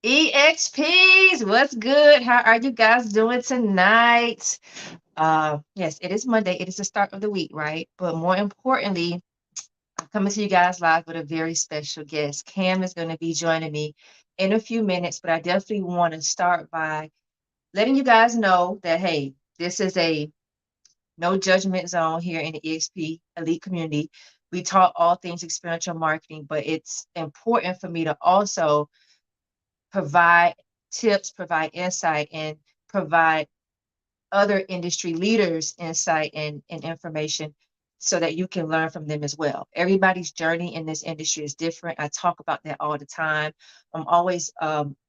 EXPs, what's good? How are you guys doing tonight? Yes, it is Monday. It is the start of the week, right? But more importantly, I'm coming to you guys live with a very special guest. Cam is going to be joining me in a few minutes, but I definitely want to start by letting you guys know that, hey, this is a no judgment zone here in the EXP elite community. We talk all things experiential marketing, but it's important for me to also provide tips, provide insight, and provide other industry leaders insight and information so that you can learn from them as well. Everybody's journey in this industry is different. I talk about that all the time. I'm always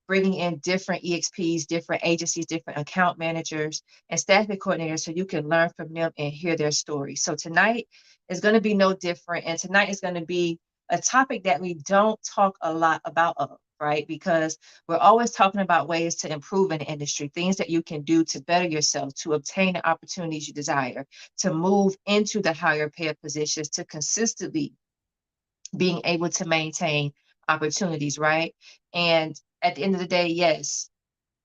bringing in different EXPs, different agencies, different account managers, and staffing coordinators so you can learn from them and hear their stories. So tonight is going to be no different. And tonight is going to be a topic that we don't talk a lot about, right? Because we're always talking about ways to improve in the industry, things that you can do to better yourself, to obtain the opportunities you desire, to move into the higher paid positions, to consistently being able to maintain opportunities, right? And at the end of the day, yes,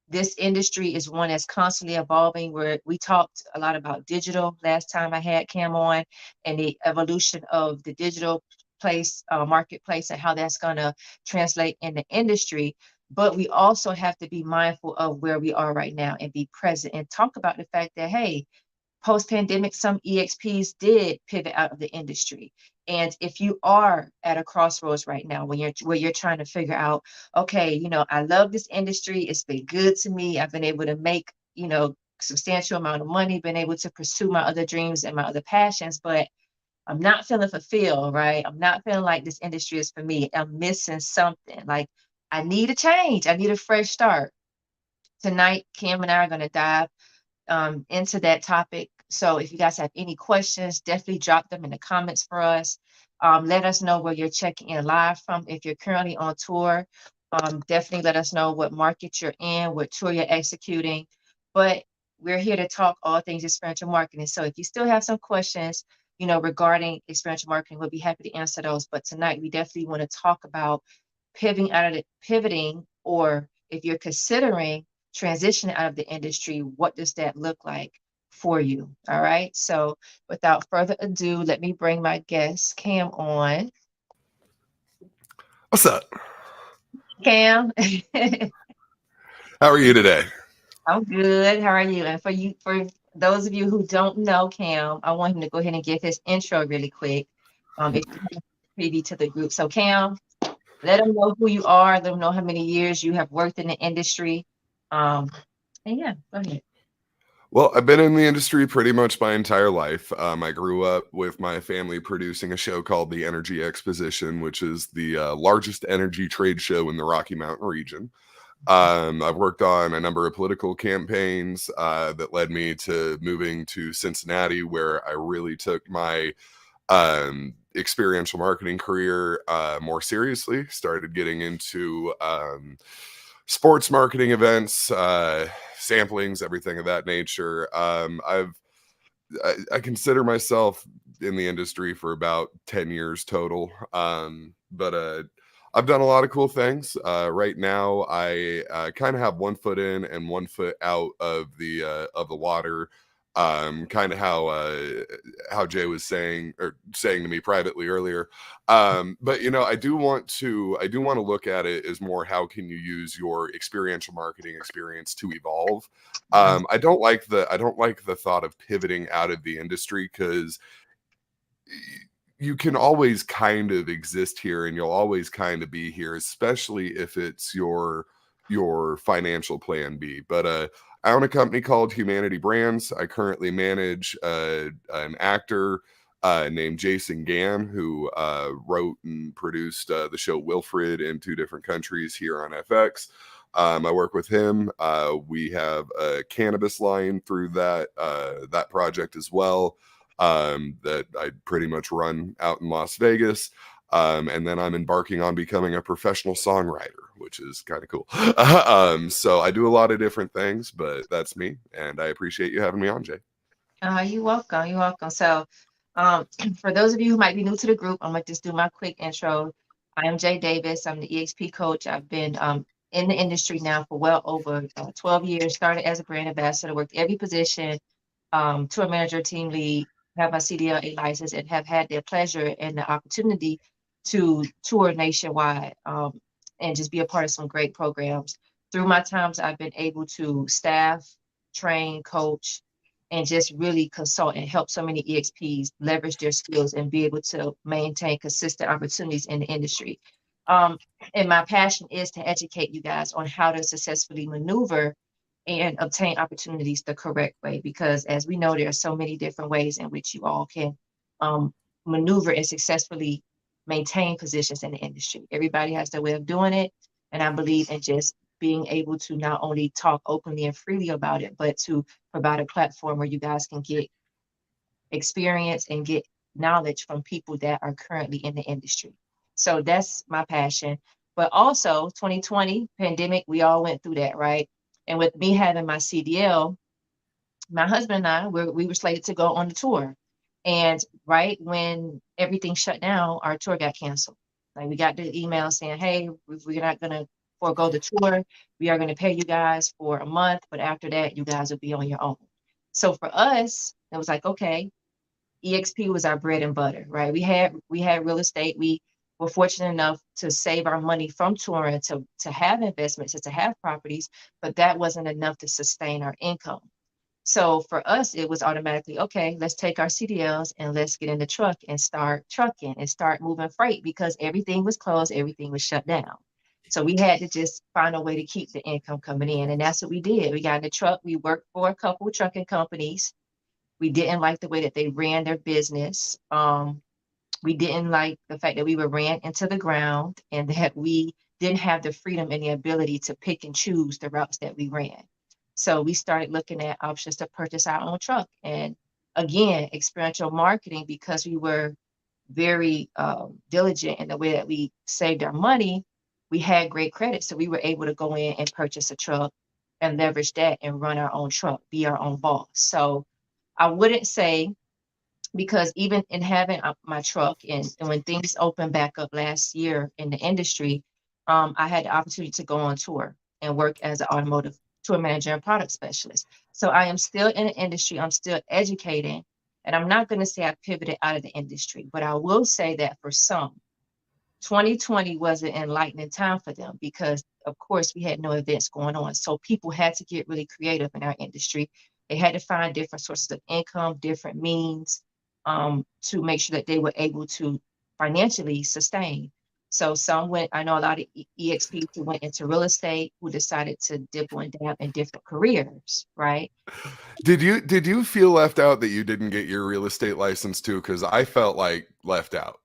this industry is one that's constantly evolving. Where we talked a lot about digital last time I had Cam on, and the evolution of the digital marketplace, and how that's going to translate in the industry. But we also have to be mindful of where we are right now and be present and talk about the fact that, hey, post pandemic, some EXPs did pivot out of the industry. And if you are at a crossroads right now, when you're trying to figure out, okay, I love this industry. It's been good to me. I've been able to make, substantial amount of money, been able to pursue my other dreams and my other passions, but I'm not feeling fulfilled, right? I'm not feeling like this industry is for me. I'm missing something. Like I need a change. I need a fresh start. Tonight, Kim and I are going to dive into that topic. So if you guys have any questions, definitely drop them in the comments for us. Let us know where you're checking in live from. If you're currently on tour, definitely let us know what market you're in, what tour you're executing. But we're here to talk all things experiential marketing. So if you still have some questions, regarding experiential marketing, we'll be happy to answer those. But tonight we definitely want to talk about pivoting, or if you're considering transition out of the industry, what does that look like for you? All right. So without further ado, let me bring my guest, Cam, on. What's up? Cam, How are you today? I'm good. How are you? And for those of you who don't know Cam, I want him to go ahead and give his intro really quick. If you privy to the group. So Cam, let them know who you are, let them know how many years you have worked in the industry. Um, and yeah, go ahead. Well, I've been in the industry pretty much my entire life. I grew up with my family producing a show called the Energy Exposition, which is the largest energy trade show in the Rocky Mountain region. I've worked on a number of political campaigns that led me to moving to Cincinnati, where I really took my experiential marketing career more seriously. Started getting into sports marketing events, samplings, everything of that nature. I consider myself in the industry for about 10 years total. But I've done a lot of cool things. Right now, I kind of have one foot in and one foot out of the water. Kind of how Jay was saying to me privately earlier. But I do want to look at it as more, how can you use your experiential marketing experience to evolve. I don't like the thought of pivoting out of the industry, because you can always kind of exist here and you'll always kind of be here, especially if it's your financial plan B. But I own a company called Humanity Brands. I currently manage an actor named Jason Gann, who wrote and produced the show Wilfred in 2 different countries here on FX. I work with him. We have a cannabis line through that project as well, that I pretty much run out in Las Vegas. And then I'm embarking on becoming a professional songwriter, which is kind of cool. So I do a lot of different things, but that's me. And I appreciate you having me on, Jay. You're welcome. You're welcome. So, um, for those of you who might be new to the group, I'm gonna just do my quick intro. I am Jay Davis. I'm the EXP coach. I've been in the industry now for well over 12 years. Started as a brand ambassador, worked every position, tour manager, team lead, have my CDLA license, and have had the pleasure and the opportunity to tour nationwide, and just be a part of some great programs. Through my times, I've been able to staff, train, coach, and just really consult and help so many EXPs leverage their skills and be able to maintain consistent opportunities in the industry. Um, and my passion is to educate you guys on how to successfully maneuver and obtain opportunities the correct way. Because as we know, there are so many different ways in which you all can um, maneuver and successfully maintain positions in the industry. Everybody has their way of doing it. And I believe in just being able to not only talk openly and freely about it, but to provide a platform where you guys can get experience and get knowledge from people that are currently in the industry. So that's my passion. But also 2020 pandemic, we all went through that, right? And with me having my CDL, my husband and I, we were slated to go on the tour. And right when everything shut down, our tour got canceled. Like we got the email saying, hey, we're not going to forego the tour. We are going to pay you guys for a month, but after that, you guys will be on your own. So for us, it was like, okay, EXP was our bread and butter, right? We had real estate. We were fortunate enough to save our money from touring to have investments and to have properties, but that wasn't enough to sustain our income. So for us, it was automatically, okay, let's take our CDLs and let's get in the truck and start trucking and start moving freight because everything was closed, everything was shut down. So we had to just find a way to keep the income coming in. And that's what we did. We got in the truck. We worked for a couple of trucking companies. We didn't like the way that they ran their business. We didn't like the fact that we were ran into the ground and that we didn't have the freedom and the ability to pick and choose the routes that we ran. So we started looking at options to purchase our own truck. And again, experiential marketing, because we were very diligent in the way that we saved our money, we had great credit. So we were able to go in and purchase a truck and leverage that and run our own truck, be our own boss. So I wouldn't say, because even in having my truck and when things opened back up last year in the industry, I had the opportunity to go on tour and work as an automotive tour manager and product specialist. So I am still in the industry. I'm still educating. And I'm not going to say I pivoted out of the industry, but I will say that for some, 2020 was an enlightening time for them because, of course, we had no events going on. So people had to get really creative in our industry. They had to find different sources of income, different means to make sure that they were able to financially sustain. So some went, I know a lot of EXPs who went into real estate, who decided to dibble and dab in different careers, right? Did you feel left out that you didn't get your real estate license too? Because I felt like left out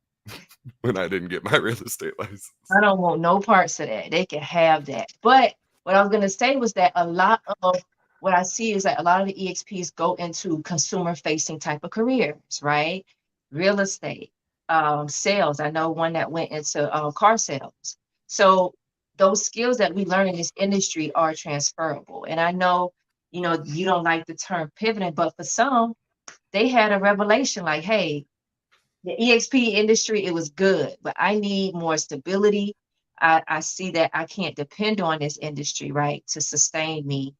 when I didn't get my real estate license. I don't want no parts of that. They can have that. But what I was going to say was that a lot of what I see is that a lot of the EXPs go into consumer facing type of careers, right? Real estate, sales. I know one that went into car sales. So those skills that we learn in this industry are transferable. And I know, you don't like the term pivoting, but for some, they had a revelation like, hey, the EXP industry, it was good, but I need more stability. I see that I can't depend on this industry, right, to sustain me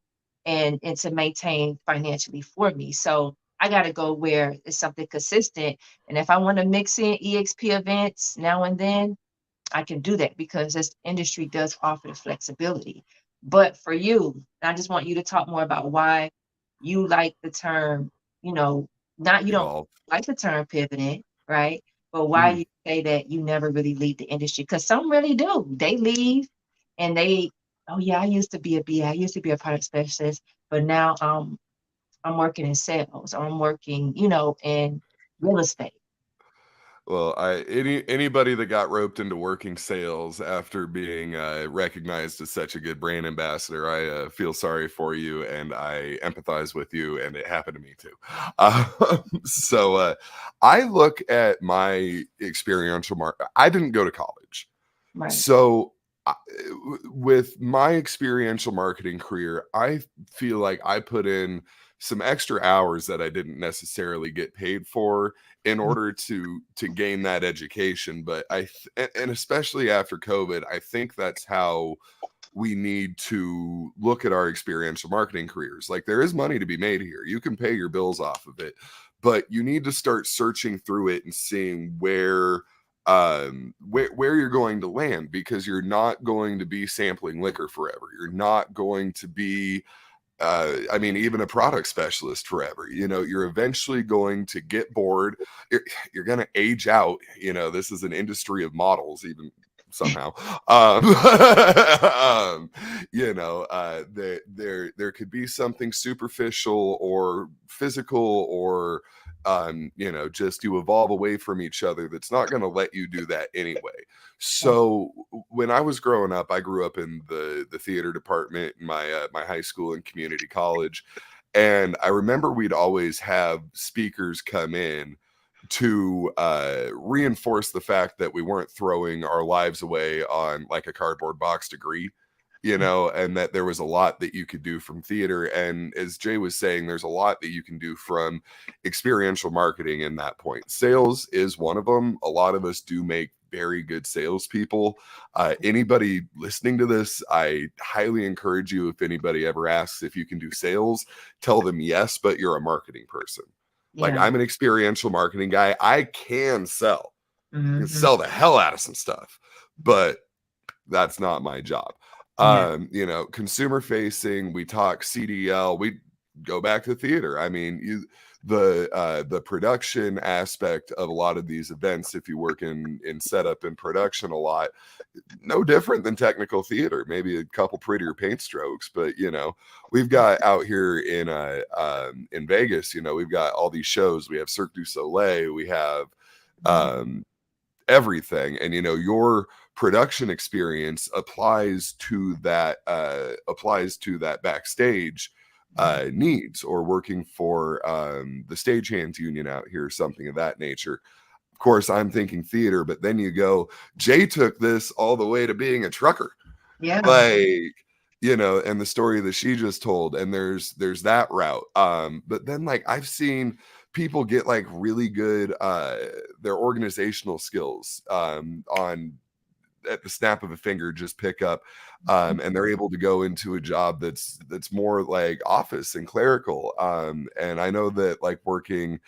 and to maintain financially for me. So I got to go where it's something consistent. And if I want to mix in EXP events now and then, I can do that because this industry does offer the flexibility. But for you, I just want you to talk more about why you like the term, you know, not you don't Evolve. like the term pivoting, right? But why Mhm. you say that you never really leave the industry? Because some really do. They leave and oh yeah, I used to be a BA, I used to be a product specialist, but now I'm working in sales or I'm working, in real estate. Well, anybody that got roped into working sales after being recognized as such a good brand ambassador, I feel sorry for you and I empathize with you, and it happened to me too. So I look at my experiential market. I didn't go to college, Right. so with my experiential marketing career, I feel like I put in some extra hours that I didn't necessarily get paid for in order to gain that education. But and especially after COVID, I think that's how we need to look at our experiential marketing careers. Like, there is money to be made here. You can pay your bills off of it, but you need to start searching through it and seeing where you're going to land, because you're not going to be sampling liquor forever. You're not going to be I mean, even a product specialist forever. You're eventually going to get bored. You're going to age out. This is an industry of models, even somehow. There could be something superficial or physical, or just you evolve away from each other that's not going to let you do that anyway. So when I was growing up, I grew up in the theater department in my high school and community college, and I remember we'd always have speakers come in to reinforce the fact that we weren't throwing our lives away on like a cardboard box degree, and that there was a lot that you could do from theater. And as Jay was saying, there's a lot that you can do from experiential marketing in that point. Sales is one of them. A lot of us do make very good salespeople. Anybody listening to this, I highly encourage you, if anybody ever asks if you can do sales, tell them yes, but you're a marketing person. Like, Yeah. I'm an experiential marketing guy. I can sell. I can Hmm. sell the hell out of some stuff, but that's not my job. Yeah. Consumer facing, we talk CDL, we go back to theater. I mean, the production aspect of a lot of these events, if you work in setup and production a lot, no different than technical theater, maybe a couple prettier paint strokes. But we've got out here in Vegas, we've got all these shows. We have Cirque du Soleil, we have um everything. And your production experience applies to that backstage needs, or working for the stagehands union out here, something of that nature. Of course, I'm thinking theater, but then you go, Jay took this all the way to being a trucker. Yeah. Like, and the story that she just told, and there's that route. But then, like, I've seen people get like really good their organizational skills on at the snap of a finger, just pick up, and they're able to go into a job that's more like office and clerical. And I know that, like, working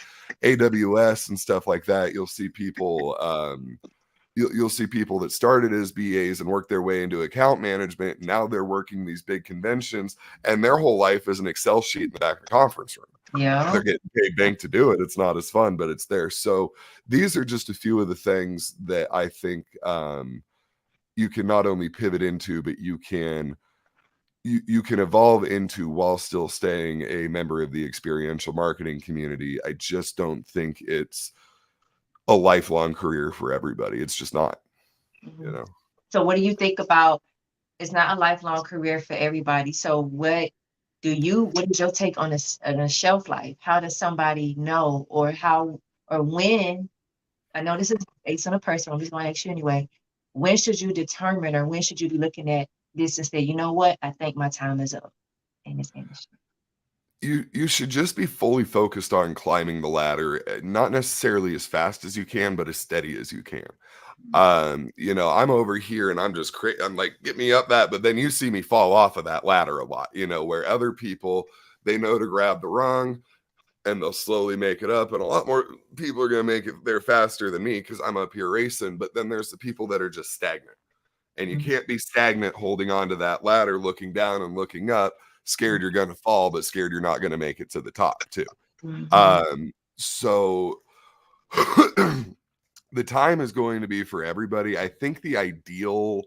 AWS and stuff like that, you'll see people you'll see people that started as BAs and worked their way into account management, and now they're working these big conventions, and their whole life is an Excel sheet in the back of the conference room. Yeah. They're getting paid bank to do it. It's not as fun, but it's there. So these are just a few of the things that I think you can not only pivot into, but you can evolve into while still staying a member of the experiential marketing community. I just don't think it's a lifelong career for everybody. It's just not, you Mhm. know. So what do you think about, it's not a lifelong career for everybody. So what is your take on on a shelf life? How does somebody know, or how, or when, I know this is based on a person, I'm just going to ask you anyway. When should you determine, or when should you be looking at this and say, you know what, I think my time is up in this industry? You should just be fully focused on climbing the ladder, not necessarily as fast as you can, but as steady as you can. I'm over here and I'm like, get me up that, but then you see me fall off of that ladder a lot, where other people, they know to grab the rung and they'll slowly make it up. And a lot more people are going to make it there faster than me because I'm up here racing. But then there's the people that are just stagnant, and you Mhm. can't be stagnant holding on to that ladder, looking down and looking up, scared you're going to fall, but scared you're not going to make it to the top too. Mhm. So the time is going to be for everybody. I think the ideal,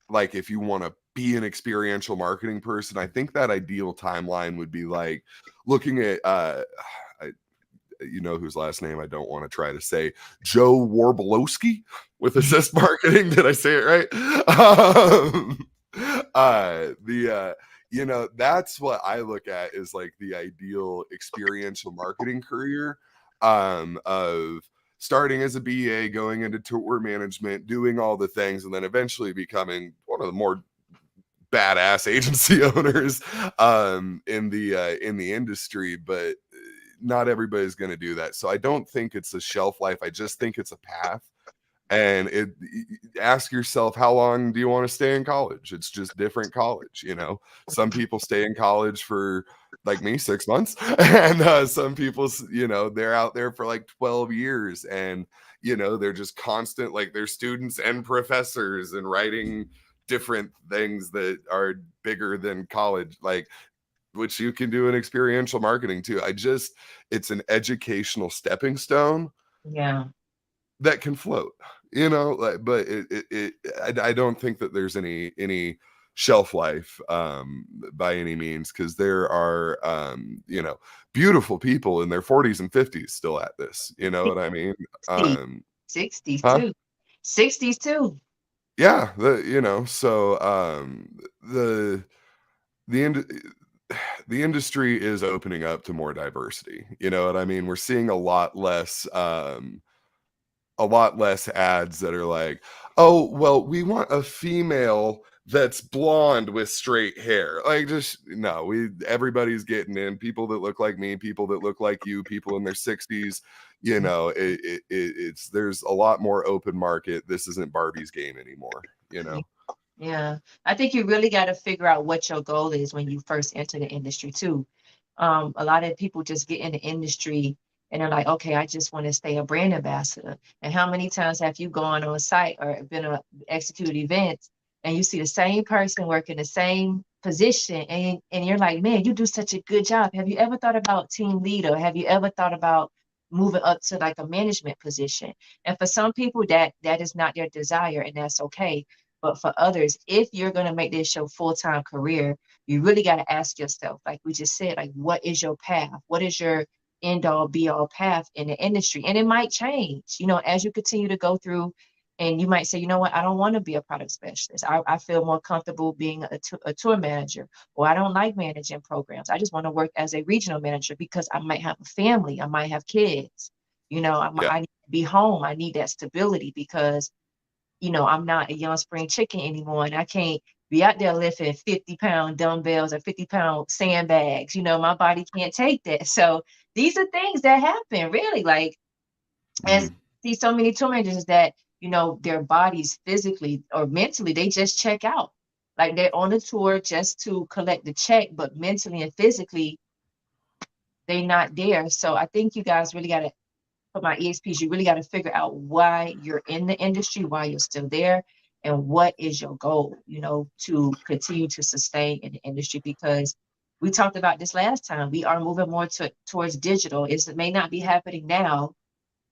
like, if you want to be an experiential marketing person, I think that ideal timeline would be like looking at I, whose last name I don't want to try to say, Joe Warbolowski with Assist Marketing. Did I say it right? The that's what I look at is like the ideal experiential marketing career, of starting as a BA, going into tour management, doing all the things, and then eventually becoming one of the more badass agency owners in the industry. But not everybody's going to do that. So I don't think it's a shelf life. I just think it's a path. And ask yourself, how long do you want to stay in college? It's just different college, you know. Some people stay in college for, like me, 6 months, and some people, you know, they're out there for like 12 years, and you know, they're just constant, like they're students and professors and writing different things that are bigger than college, like, which you can do in experiential marketing too. It's an educational stepping stone Yeah. that can float, you know, like, but I don't think that there's any shelf life by any means, because there are you know, beautiful people in their 40s and 50s still at this, you know what I mean? 60s, um 60s huh too. 60s too. yeah, you know, so the the ind- the industry is opening up to more diversity, you know what I mean? We're seeing a lot less ads that are like, oh, well, we want a female that's blonde with straight hair. Like, just no, everybody's getting in. People that look like me, people that look like you, people in their 60s. You know, it's there's a lot more open market. This isn't Barbie's game anymore, you know. Yeah, I think you really got to figure out what your goal is when you first enter the industry too. A lot of people just get in the industry and they're like, okay, I just want to stay a brand ambassador. And how many times have you gone on site or been a executed events and you see the same person working the same position and you're like, man, you do such a good job. Have you ever thought about team leader? Have you ever thought about moving up to like a management position? And for some people that is not their desire and that's okay. But for others, if you're going to make this your full-time career, you really got to ask yourself, like we just said, like, what is your path? What is your end all be all path in the industry? And it might change, you know, as you continue to go through and you might say, you know what, I don't want to be a product specialist. I feel more comfortable being a tour manager, or I don't like managing programs. I just want to work as a regional manager because I might have a family, I might have kids, you know, Yeah. I need to be home. I need that stability because you know, I'm not a young spring chicken anymore, and I can't be out there lifting 50-pound dumbbells or 50-pound sandbags. You know, my body can't take that. So these are things that happen, really. Like, and Mhm. see so many tour managers that, you know, their bodies physically or mentally, they just check out. Like they're on a tour just to collect the check, but mentally and physically, they're not there. So I think you guys really got to for my EXPs, you really got to figure out why you're in the industry, why you're still there, and what is your goal, you know, to continue to sustain in the industry. Because we talked about this last time, we are moving more towards digital. It may not be happening now,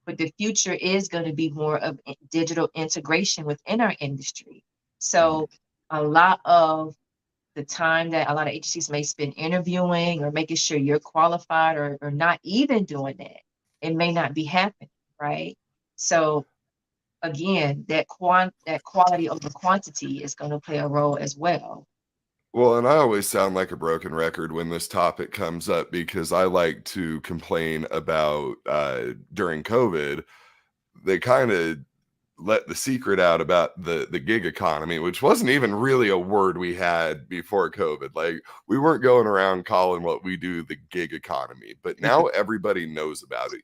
but the future is going to be more of digital integration within our industry. Mhm. So a lot of the time that a lot of agencies may spend interviewing or making sure you're qualified or not even doing that, it may not be happening, right? So again, that quality over quantity is going to play a role as well. Well, and I always sound like a broken record when this topic comes up, because I like to complain about during COVID, they kind of let the secret out about the gig economy, which wasn't even really a word we had before COVID. Like, we weren't going around calling what we do the gig economy, but now everybody knows about it.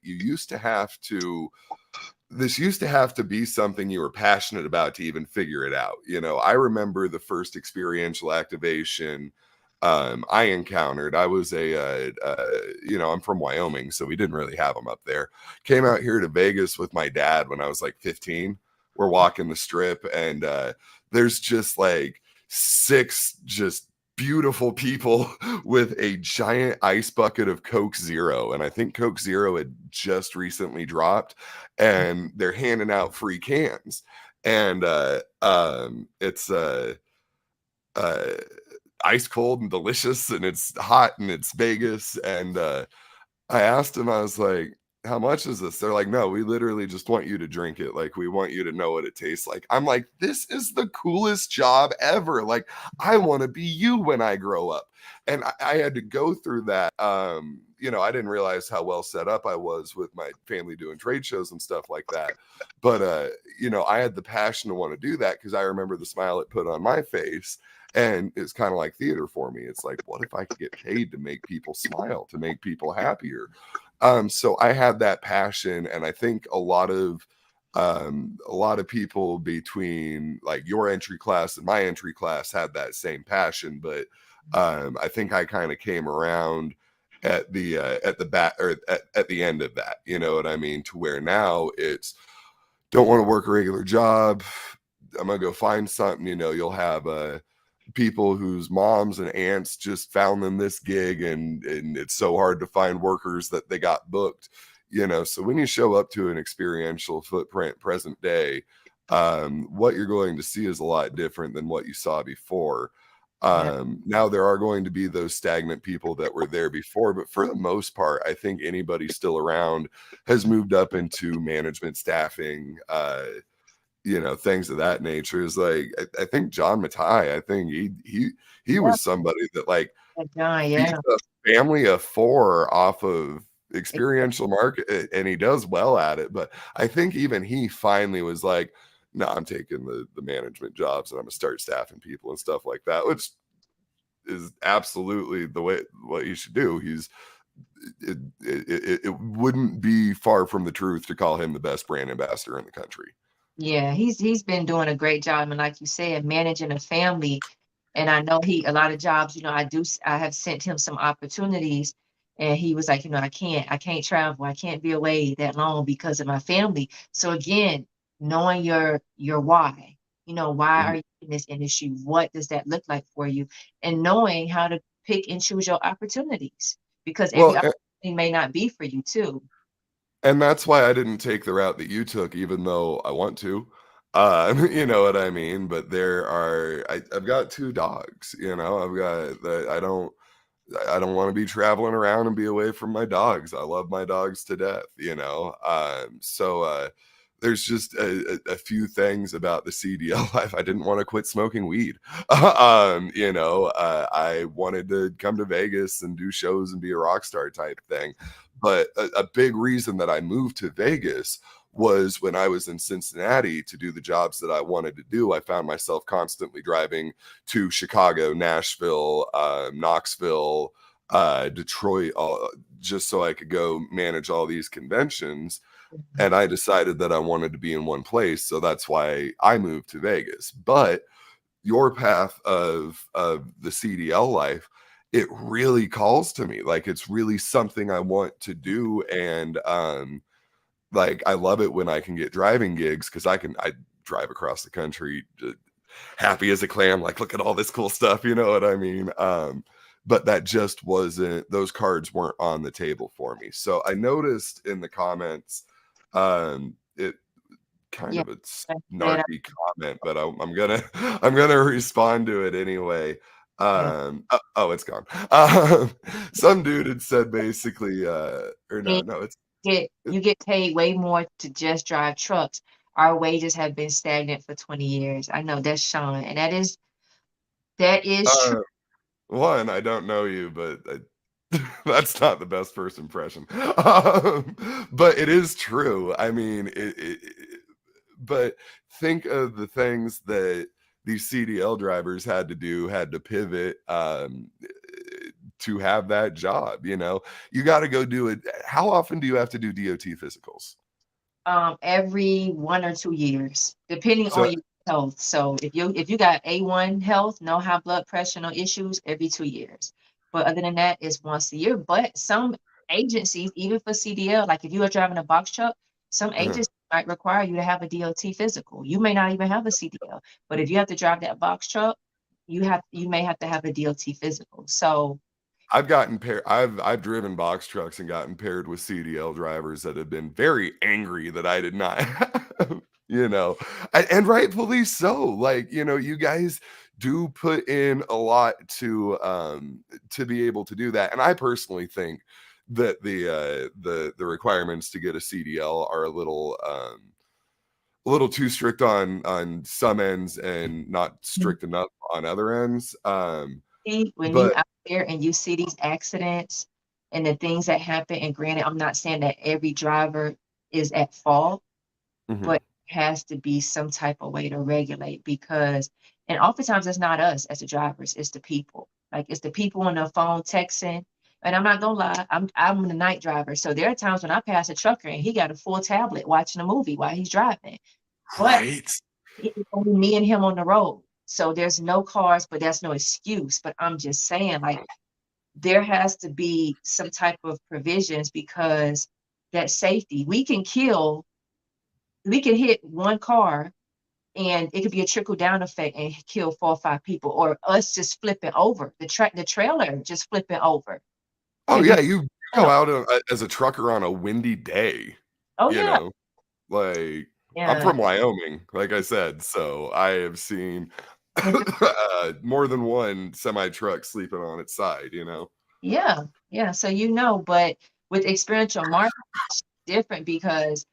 This used to have to be something you were passionate about to even figure it out. You know, I remember the first experiential activation I encountered. I was you know, I'm from Wyoming, so we didn't really have them up there. Came out here to Vegas with my dad when I was like 15. We're walking the strip, and there's just like six just beautiful people with a giant ice bucket of Coke Zero. And I think Coke Zero had just recently dropped, and they're handing out free cans. And it's uh ice cold and delicious, and it's hot, and it's Vegas. And I asked him, I was like, how much is this? They're like, no, we literally just want you to drink it. Like, we want you to know what it tastes like. I'm like, this is the coolest job ever. Like, I want to be you when I grow up. And I had to go through that. You know, I didn't realize how well set up I was with my family doing trade shows and stuff like that. But you know, I had the passion to want to do that because I remember the smile it put on my face. And it's kind of like theater for me. It's like, what if I could get paid to make people smile, to make people happier? So I had that passion, and I think a lot of A lot of people between like your entry class and my entry class had that same passion, but I think I kind of came around at the back or at the end of that, you know what I mean, to where now it's don't want to work a regular job. I'm gonna go find something. You know, you'll have people whose moms and aunts just found them this gig, and it's so hard to find workers that they got booked. You know, so when you show up to an experiential footprint present day, what you're going to see is a lot different than what you saw before. Yeah. Now there are going to be those stagnant people that were there before, but for the most part, I think anybody still around has moved up into management, staffing, you know, things of that nature. Is like I think John Matai, I think he Yeah. was somebody that like John, feeds yeah. a family of four off of experiential market, and he does well at it. But I think even he finally was like, no, I'm taking the management jobs and I'm gonna start staffing people and stuff like that, which is absolutely the way what you should do. It wouldn't be far from the truth to call him the best brand ambassador in the country. Yeah, he's been doing a great job, and like you said, managing a family. And I know he a lot of jobs, I have sent him some opportunities, and he was like, I can't travel, I can't be away that long because of my family. So again, knowing your why, why Mhm. are you in this industry? What does that look like for you? And knowing how to pick and choose your opportunities because every Well, opportunity may not be for you too. and that's why I didn't take the route that you took, even though I want to. You know what I mean? But I've got two dogs, you know, I don't want to be traveling around and be away from my dogs. I love my dogs to death, you know. There's just a few things about the CDL life. I didn't want to quit smoking weed. You know, I wanted to come to Vegas and do shows and be a rock star type thing. But a big reason that I moved to Vegas was when I was in Cincinnati to do the jobs that I wanted to do. I found myself constantly driving to Chicago, Nashville, Knoxville, Detroit, just so I could go manage all these conventions. And I decided that I wanted to be in one place. So that's why I moved to Vegas. But your path of the CDL life, it really calls to me. Like it's really something I want to do. And like I love it when I can get driving gigs because I drive across the country happy as a clam, like look at all this cool stuff, you know what I mean? But that just wasn't, those cards weren't on the table for me. So I noticed in the comments, it kind Yeah, of a like I said, snarky comment, but I'm gonna I'm gonna respond to it anyway. yeah. Oh, it's gone. Some dude had said basically, or no, no, You get paid way more to just drive trucks. Our wages have been stagnant for 20 years. I know that's Sean, and that is true. uh, one, I don't know you, but that's not the best first impression. But it is true. I mean, but think of the things that these CDL drivers had to do, had to pivot to have that job. You know, you got to go do it. How often do you have to do DOT physicals? Every 1 or 2 years, depending So, on your health. So if you got A1 health, no high blood pressure, no issues, every 2 years. But other than that, it's once a year. But some agencies, even for CDL, like if you are driving a box truck, some uh, agencies might require you to have a DOT physical. You may not even have a CDL, but if you have to drive that box truck, you may have to have a DOT physical. So I've gotten paired. I've driven box trucks and gotten paired with CDL drivers that have been very angry that I did not have, you know, and rightfully so. Like, you know, you guys do put in a lot to be able to do that. And I personally think that the requirements to get a CDL are a little too strict on some ends and not strict enough on other ends. see when you But out there and you see these accidents and the things that happen, and granted, I'm not saying that every driver is at fault, mhm. but there has to be some type of way to regulate because, and oftentimes it's not us as the drivers, it's the people. Like it's the people on the phone texting. And I'm not gonna lie, I'm a night driver. So there are times when I pass a trucker and he got a full tablet watching a movie while he's driving. But Right. it's only me and him on the road. So there's no cars, but that's no excuse. But I'm just saying, like, there has to be some type of provisions because that safety, we can hit one car and it could be a trickle down effect and kill 4 or 5 people, or us just flipping over the trailer just flipping over Oh could be. yeah, you go out as a trucker on a windy day, Oh you yeah, know, like I'm yeah, from Wyoming, like I said, so I have seen more than one semi truck sleeping on its side, you know. yeah, yeah. So but with experiential marketing, it's different because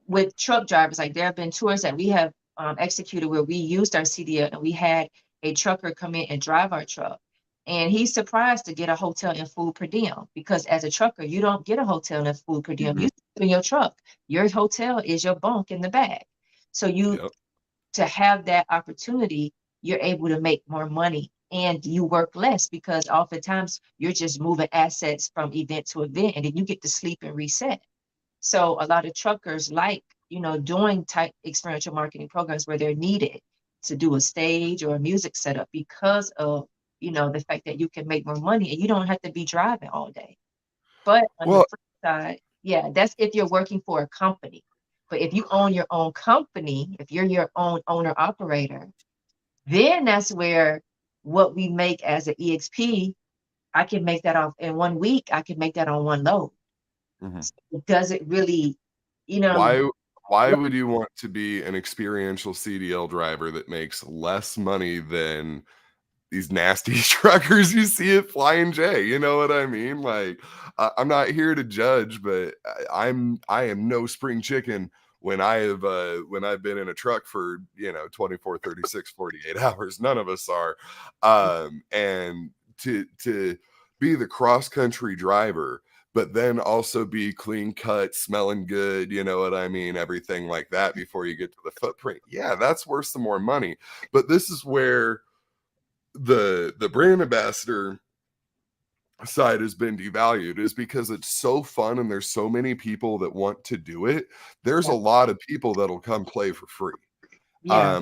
with truck drivers, like there have been tours that we have executed where we used our CDL and we had a trucker come in and drive our truck. And he's surprised to get a hotel and food per diem because as a trucker, you don't get a hotel and food per diem. You Mhm. sleep in your truck. Your hotel is your bunk in the back. So Yep. to have that opportunity, you're able to make more money and you work less because oftentimes you're just moving assets from event to event and then you get to sleep and reset. So a lot of truckers like, doing type experiential marketing programs where they're needed to do a stage or a music setup because of, the fact that you can make more money and you don't have to be driving all day. But on the Well, flip side, yeah, that's if you're working for a company. But if you own your own company, if you're your own owner operator, then that's where what we make as an EXP, I can make that off in 1 week. I can make that on one load. mhm. Does it really, you know, why why would you want to be an experiential CDL driver that makes less money than these nasty truckers you see at Flying J, you know what I mean? Like, I'm not here to judge, but I am no spring chicken when I've been in a truck for 24, 36, 48 hours. None of us are. And to be the cross country driver, but then also be clean cut, smelling good, you know what I mean? Everything like that before you get to the footprint. Yeah, that's worth some more money. But this is where the brand ambassador side has been devalued is because it's so fun and there's so many people that want to do it. There's yeah, a lot of people that'll come play for free. yeah.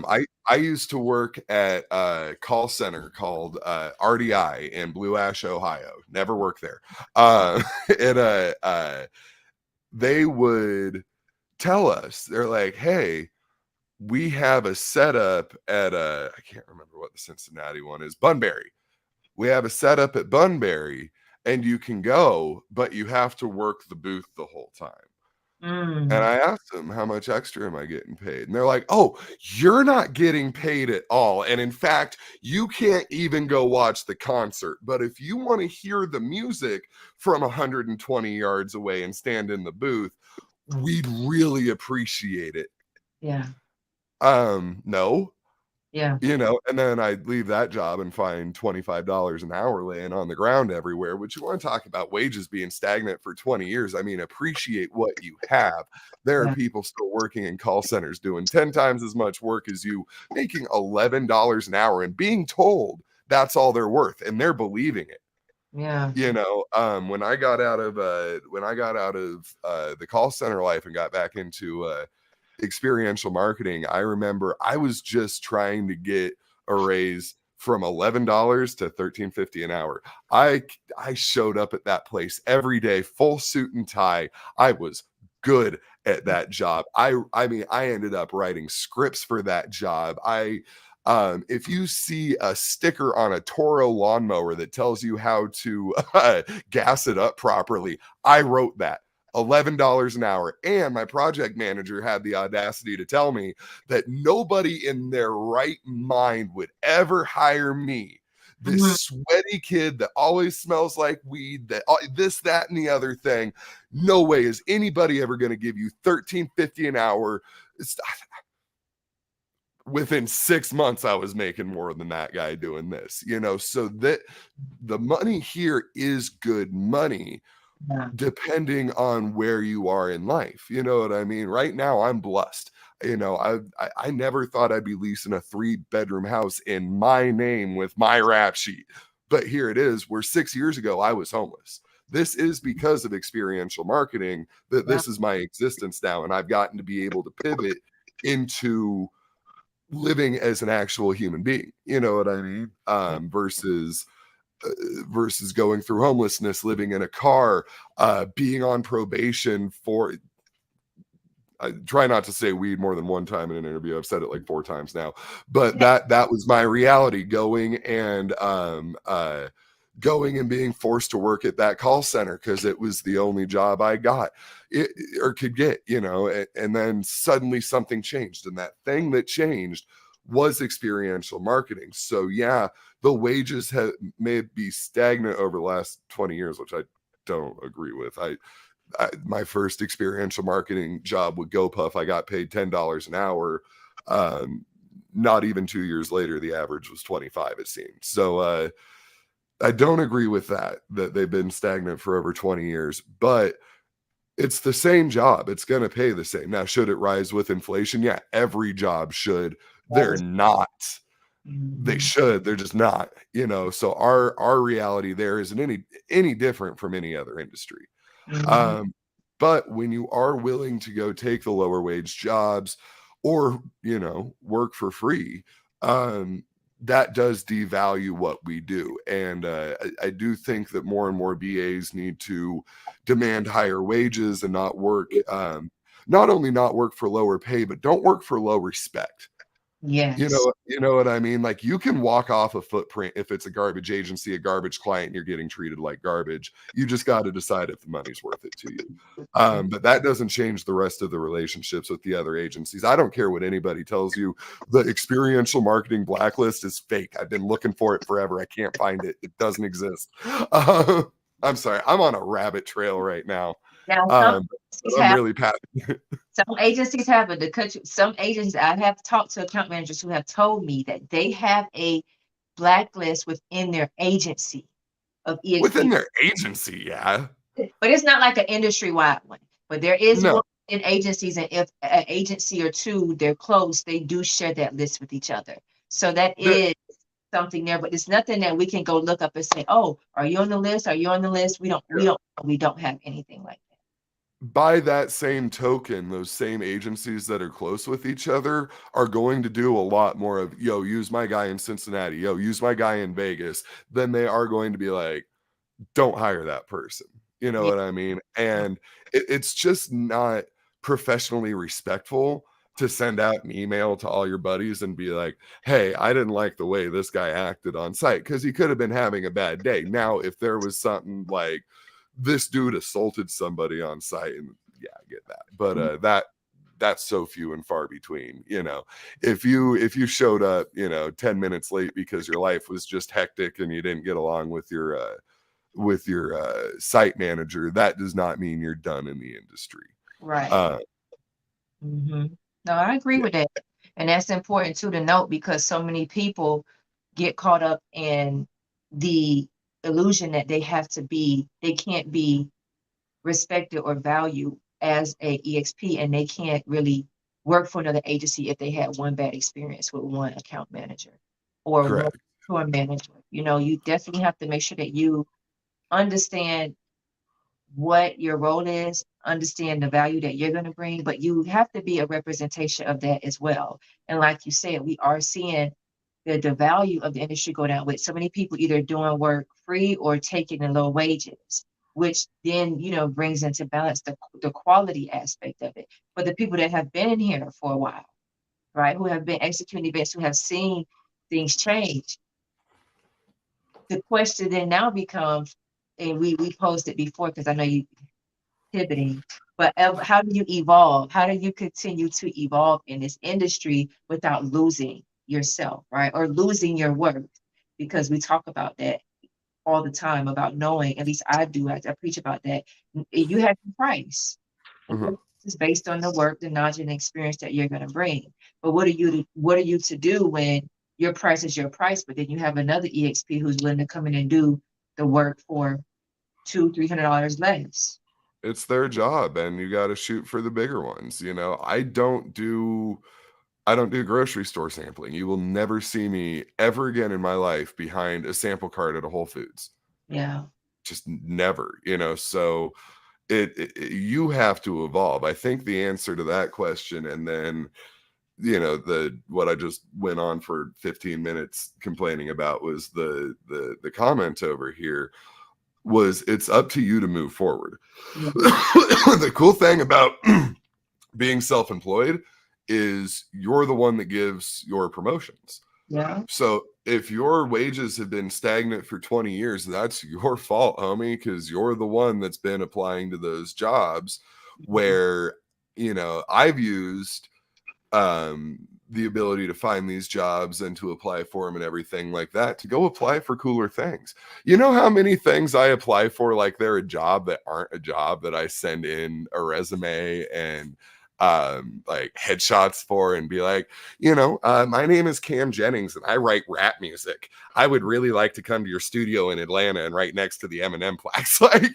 I used to work at a call center called RDI in Blue Ash, Ohio. Never worked there. And they would tell us, they're like, hey, we have a setup at I can't remember what the Cincinnati one is, Bunbury. We have a setup at Bunbury and you can go, but you have to work the booth the whole time. And Mm, I asked them, how much extra am I getting paid? And they're like, oh, you're not getting paid at all. And in fact, you can't even go watch the concert. But if you want to hear the music from 120 yards away and stand in the booth, we'd really appreciate it. yeah, No, yeah, and then I'd leave that job and find $25 an hour laying on the ground everywhere, which you want to talk about wages being stagnant for 20 years. I mean, appreciate what you have. There are yeah, people still working in call centers doing 10 times as much work as you, making $11 an hour and being told that's all they're worth, and they're believing it. yeah. When I got out of the call center life and got back into experiential marketing, I remember I was just trying to get a raise from $11 to $13.50 an hour. I showed up at that place every day, full suit and tie. I was good at that job. I mean, I ended up writing scripts for that job. If you see a sticker on a Toro lawnmower that tells you how to gas it up properly, I wrote that. $11 an hour. And my project manager had the audacity to tell me that nobody in their right mind would ever hire me, this Mhm. sweaty kid that always smells like weed, that this, that, and the other thing. No way is anybody ever going to give you $13.50 an hour. Within 6 months, I was making more than that guy doing this, so that the money here is good money Yeah. depending on where you are in life. You know what I mean? Right now, I'm blessed. I never thought I'd be leasing a 3-bedroom house in my name with my rap sheet. But here it is, where 6 years ago I was homeless. This is because of experiential marketing that Yeah. this is my existence now. And I've gotten to be able to pivot into living as an actual human being. You know what I mean? Versus going through homelessness, living in a car, being on probation for, I try not to say weed more than one time in an interview. I've said it like 4 times now, but that was my reality, going and being forced to work at that call center because it was the only job I got or could get, and then suddenly something changed. And that thing that changed was experiential marketing. So yeah, the wages may be stagnant over the last 20 years, which I don't agree with. My first experiential marketing job with GoPuff, I got paid $10 an hour. Um, Not even 2 years later, the average was 25, it seemed. So I don't agree with that they've been stagnant for over 20 years, but it's the same job. It's going to pay the same. Now, should it rise with inflation? Yeah, every job should. That They're is. not. They Mhm. should. They're just not. So our reality there isn't any different from any other industry. Mhm. Um, but when you are willing to go take the lower wage jobs or, work for free, um, that does devalue what we do. And I do think that more and more BAs need to demand higher wages and not only not work for lower pay, but don't work for low respect. Yes. You know what I mean? Like, you can walk off a footprint if it's a garbage agency, a garbage client, and you're getting treated like garbage. You just got to decide if the money's worth it to you. But that doesn't change the rest of the relationships with the other agencies. I don't care what anybody tells you. The experiential marketing blacklist is fake. I've been looking for it forever. I can't find it. It doesn't exist. I'm sorry. I'm on a rabbit trail right now. Now, Um, agencies I'm have really passionate. some agencies have it. Some agencies, I have talked to account managers who have told me that they have a blacklist within their agency of Within EXP, their agency. Yeah. but it's not like an industry-wide one. But there is No. one in agencies, and if an agency or two, they're close, they do share that list with each other. So that That is something there, but it's nothing that we can go look up and say, "Oh, are you on the list? Are you on the list?" We don't have anything like that. By that same token, those same agencies that are close with each other are going to do a lot more of, yo, use my guy in Cincinnati, yo, use my guy in Vegas, than they are going to be like, don't hire that person. You know Yeah. what I mean? And it's just not professionally respectful to send out an email to all your buddies and be like, hey, I didn't like the way this guy acted on site, because he could have been having a bad day. Now, if there was something like this dude assaulted somebody on site, and yeah, I get that. But that's so few and far between. If you showed up 10 minutes late because your life was just hectic and you didn't get along with your site manager, that does not mean you're done in the industry. Right. uh No, I agree yeah, with that. And that's important too to note, because so many people get caught up in the illusion that they can't be respected or valued as a EXP, and they can't really work for another agency if they had one bad experience with one account manager or one correct. tour manager. You definitely have to make sure that you understand what your role is, understand the value that you're going to bring, but you have to be a representation of that as well. And like you said, we are seeing the value of the industry go down, with so many people either doing work free or taking the low wages, which then, brings into balance the quality aspect of it. But the people that have been in here for a while, right, who have been executing events, who have seen things change, the question then now becomes, and we posed it before because I know you pivoting, but how do you evolve? How do you continue to evolve in this industry without losing yourself, right? Or losing your worth? Because we talk about that all the time, about knowing, at least I do, I preach about that. You have your price. And your Mhm. price is based on the work, the knowledge, and the experience that you're going to bring. But what are you to do when your price is your price, but then you have another EXP who's willing to come in and do the work for $200-300 less? It's their job, and you got to shoot for the bigger ones. I don't do I don't do grocery store sampling. You will never see me ever again in my life behind a sample cart at a Whole Foods. Yeah. Just never, so you have to evolve. I think the answer to that question, and then the what I just went on for 15 minutes complaining about was the comment over here was it's up to you to move forward. Yeah. The cool thing about being self-employed is you're the one that gives your promotions. Yeah. So if your wages have been stagnant for 20 years, that's your fault, homie, because you're the one that's been applying to those jobs where, I've used the ability to find these jobs and to apply for them and everything like that to go apply for cooler things. You know how many things I apply for like they're a job that aren't a job, that I send in a resume and like headshots for and be like, my name is Cam Jennings and I write rap music. I would really like to come to your studio in Atlanta and right next to the Eminem plaques. Like,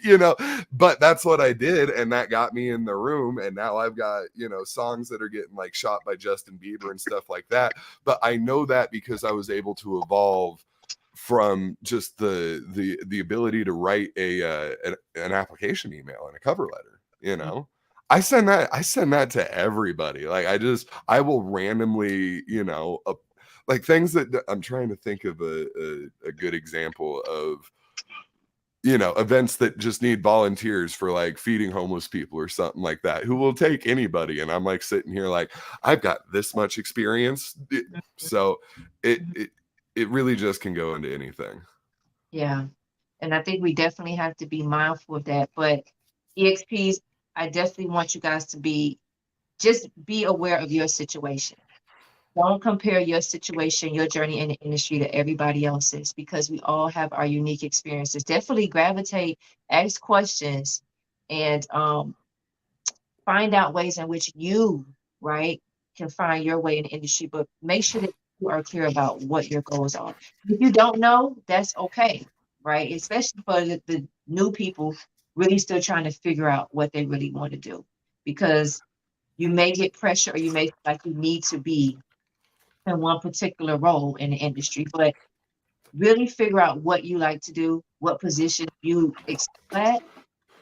but that's what I did, and that got me in the room, and now I've got, songs that are getting like shot by Justin Bieber and stuff like that. But I know that because I was able to evolve from just the ability to write an application email and a cover letter. I send that to everybody. Like I will randomly, like things that I'm trying to think of a good example of, events that just need volunteers for like feeding homeless people or something like that, who will take anybody. And I'm like sitting here like, I've got this much experience. So it Mhm. it it really just can go into anything. Yeah. And I think we definitely have to be mindful of that. But EXPs, I definitely want you guys to just be aware of your situation. Don't compare your situation, your journey in the industry to everybody else's, because we all have our unique experiences. Definitely gravitate, ask questions, and find out ways in which you, right, can find your way in the industry, but make sure that you are clear about what your goals are. If you don't know, that's okay, right? Especially for the new people really still trying to figure out what they really want to do. Because you may get pressure or you may feel like you need to be in one particular role in the industry, but really figure out what you like to do, what position you excel at,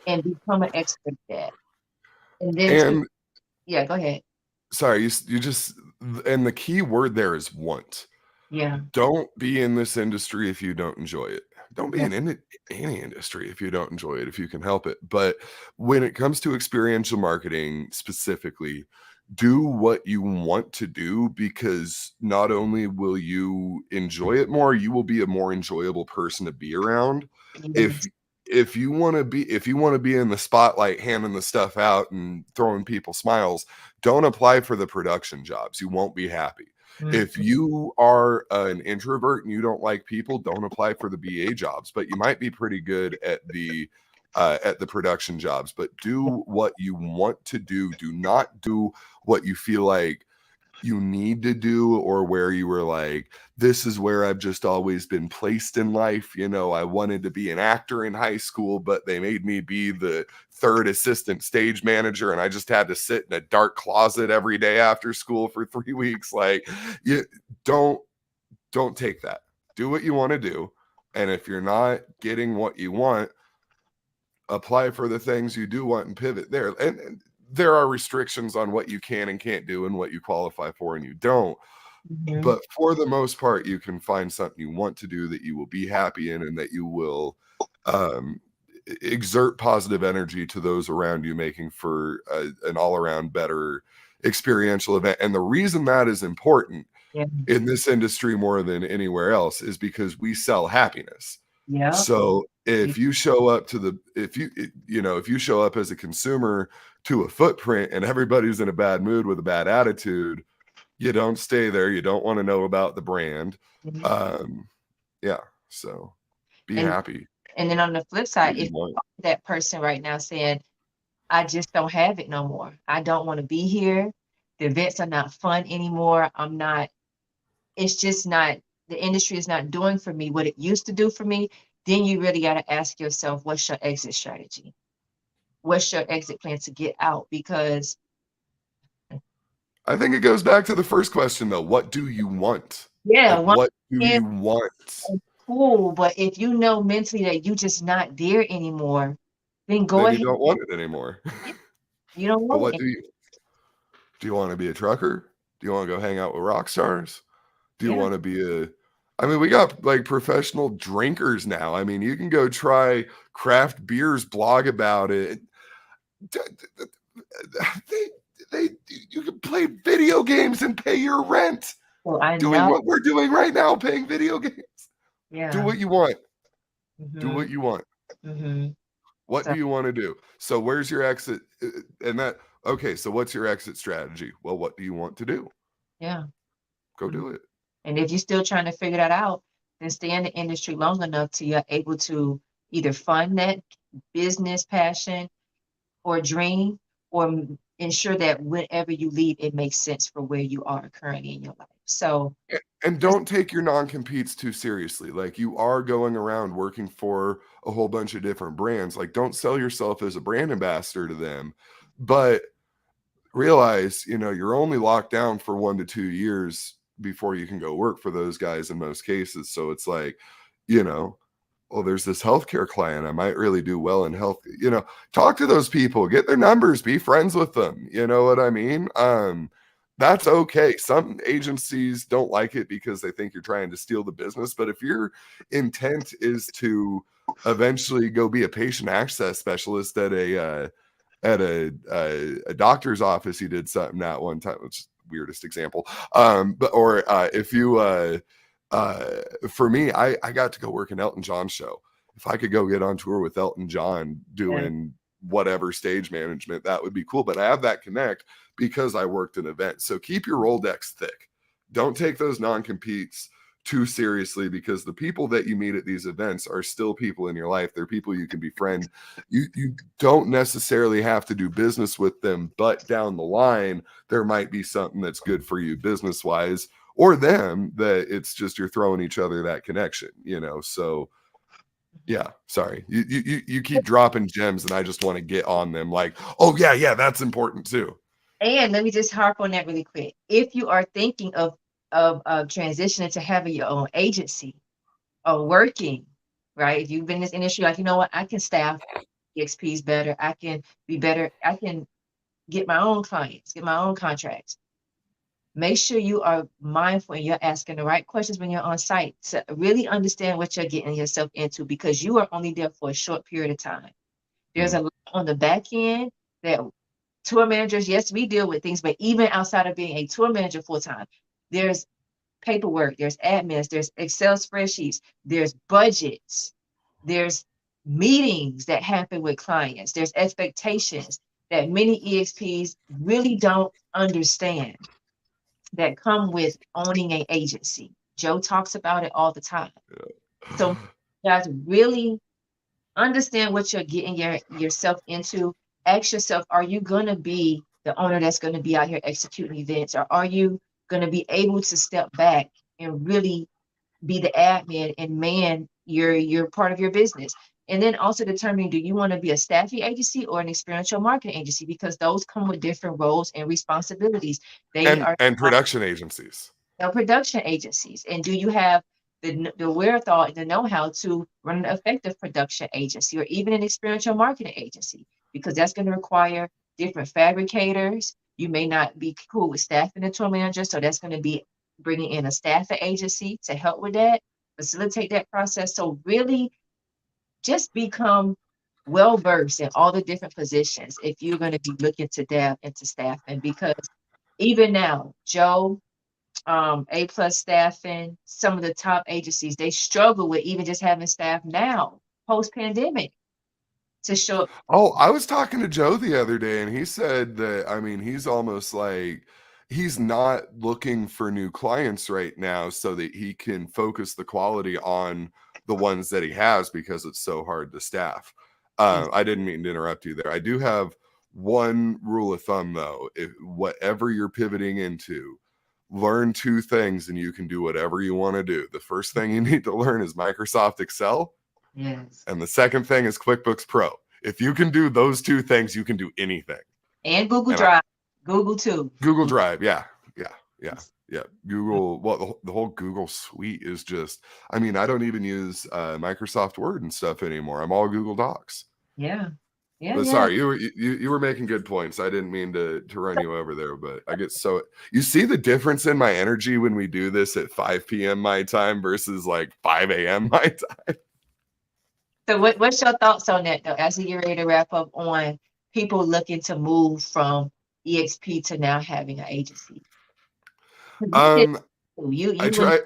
and become an expert at that. And then to, And yeah, go ahead. sorry, you just, and the key word there is want. Yeah. Don't be in this industry if you don't enjoy it. Don't be Yeah. in any industry if you don't enjoy it, if you can help it. But when it comes to experiential marketing specifically, do what you want to do, because not only will you enjoy it more, you will be a more enjoyable person to be around. If Yes. if you want to be in the spotlight handing the stuff out and throwing people smiles, don't apply for the production jobs. You won't be happy. If Mhm. you are an introvert and you don't like people, don't apply for the BA jobs, but you might be pretty good at the production jobs. But do what you want to do. Do not do what you feel like you need to do, or where you were like, this is where I've just always been placed in life. I wanted to be an actor in high school, but they made me be the third assistant stage manager and I just had to sit in a dark closet every day after school for 3 weeks. Like, you don't don't take that. Do what you want to do. And if you're not getting what you want, apply for the things you do want and pivot there. And there are restrictions on what you can and can't do and what you qualify for and you don't. Mhm. But for the most part, you can find something you want to do that you will be happy in and that you will um, exert positive energy to those around you, making for an all around better experiential event. And the reason that is important Yeah. in this industry more than anywhere else is because we sell happiness. Yeah. So Yeah. if you show up to the if you show up as a consumer to a footprint and everybody's in a bad mood with a bad attitude, you don't stay there. You don't want to know about the brand. Mhm. Um, yeah. So be And happy. and then on the flip Do side, what if you want. that person right now saying, I just don't have it no more. I don't want to be here. The events are not fun anymore. I'm not, it's just not, the industry is not doing for me what it used to do for me. Then you really got to ask yourself, what's your exit strategy? What's your exit plan to get out? Because I think it goes back to the first question though. What do you want? Yeah, Like, one what do is you want? cool, but if you know mentally that you just not there anymore, then go Then you ahead. don't want it anymore. Yeah, you don't But want what it. do you want to be a trucker? Do you want to go hang out with rock stars? Do you Yeah. want to be a I mean, we got like professional drinkers now. I mean, you can go try craft beers, blog about it. They, they, you can play video games and pay your rent. So I Doing know. what we're doing right now, paying video games. Do Yeah. what you want. Do Mm-hmm. what you want. Mm-hmm. What So do you want to do? So where's your exit? And that okay. So what's your exit strategy? Well, what do you want to do? yeah. Go Mhm. do it. And if you're still trying to figure that out, then stay in the industry long enough till you're able to either fund that business passion or dream, or ensure that whenever you leave, it makes sense for where you are currently in your life. So And just don't take your non-competes too seriously. Like you are going around working for a whole bunch of different brands. Like don't sell yourself as a brand ambassador to them, but realize, you're only locked down for 1 to 2 years before you can go work for those guys in most cases. So it's like, you know, oh, there's this healthcare client. I might really do well in health. Talk to those people, get their numbers, be friends with them. You know what I mean? That's okay. Some agencies don't like it because they think you're trying to steal the business. But if your intent is to eventually go be a patient access specialist at a doctor's office, he did something that one time, which is the weirdest example. But or if you uh for me, I got to go work an Elton John show. If I could go get on tour with Elton John yeah. doing whatever stage management, that would be cool. But I have that connect because I worked an event. So keep your Rolodex thick. Don't take those non-competes too seriously, because the people that you meet at these events are still people in your life. They're people you can befriend. You don't necessarily have to do business with them, but down the line there might be something that's good for you business wise, or them, that it's just you're throwing each other that connection. So yeah, sorry, you keep dropping gems and I just want to get on them like, oh yeah, that's important too. And let me just harp on that really quick. If you are thinking of transitioning to having your own agency or working, right? If you've been in this industry, like, you know what, I can staff EXPs better. I can be better. I can get my own clients, get my own contracts. Make sure you are mindful and you're asking the right questions when you're on site to really understand what you're getting yourself into, because you are only there for a short period of time. There's Mm. a lot on the back end that tour managers, yes, we deal with things, but even outside of being a tour manager full time, there's paperwork, there's admins, there's Excel spreadsheets, there's budgets, there's meetings that happen with clients, there's expectations that many EXPs really don't understand that come with owning an agency. Joe talks about it all the time. So, you guys really understand what you're getting yourself into. Ask yourself, are you going to be the owner that's going to be out here executing events? Or are you going to be able to step back and really be the admin and man your part of your business? And then also determining, do you want to be a staffing agency or an experiential marketing agency? Because those come with different roles and responsibilities. They and are and production agencies. production agencies. And do you have the wherewithal and the know-how to run an effective production agency or even an experiential marketing agency? Because that's going to require different fabricators. You may not be cool with staffing a tour manager, so that's going to be bringing in a staffing agency to help with that, facilitate that process. So really just become well versed in all the different positions if you're going to be looking to delve into staffing. Because even now, Joe, A plus staffing, some of the top agencies, they struggle with even just having staff now, post pandemic, to show up. Oh, I was talking to Joe the other day, and he said that, I mean, he's almost like he's not looking for new clients right now so that he can focus the quality on the ones that he has because it's so hard to staff. I didn't mean to interrupt you there. I do have one rule of thumb, though. If whatever you're pivoting into, learn two things and you can do whatever you want to do. The first thing you need to learn is Microsoft Excel. Yes. And the second thing is QuickBooks Pro. If you can do those two things, you can do anything. And Google And I Drive. Google too. Google Drive. Yeah. Yeah. Yeah. Yeah. Google, well, the whole Google suite is just, I mean, I don't even use Microsoft Word and stuff anymore. I'm all Google Docs. Yeah. Yeah, But yeah. sorry, you were making good points. I didn't mean to run you over there, but I get so you see the difference in my energy when we do this at 5 p.m. my time versus like 5 a.m. my time. So what's your thoughts on that though, as we get ready to wrap up on people looking to move from EXP to now having an agency? 'Cause you did Um, too. You I you went try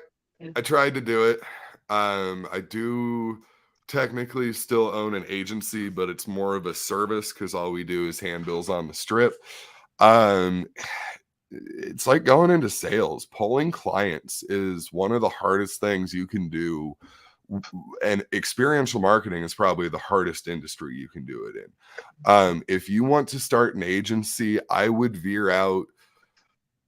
I tried to do it. I do technically still own an agency, but it's more of a service because all we do is handbills on the strip. Um, it's like going into sales. Pulling clients is one of the hardest things you can do. And experiential marketing is probably the hardest industry you can do it in. If you want to start an agency, I would veer out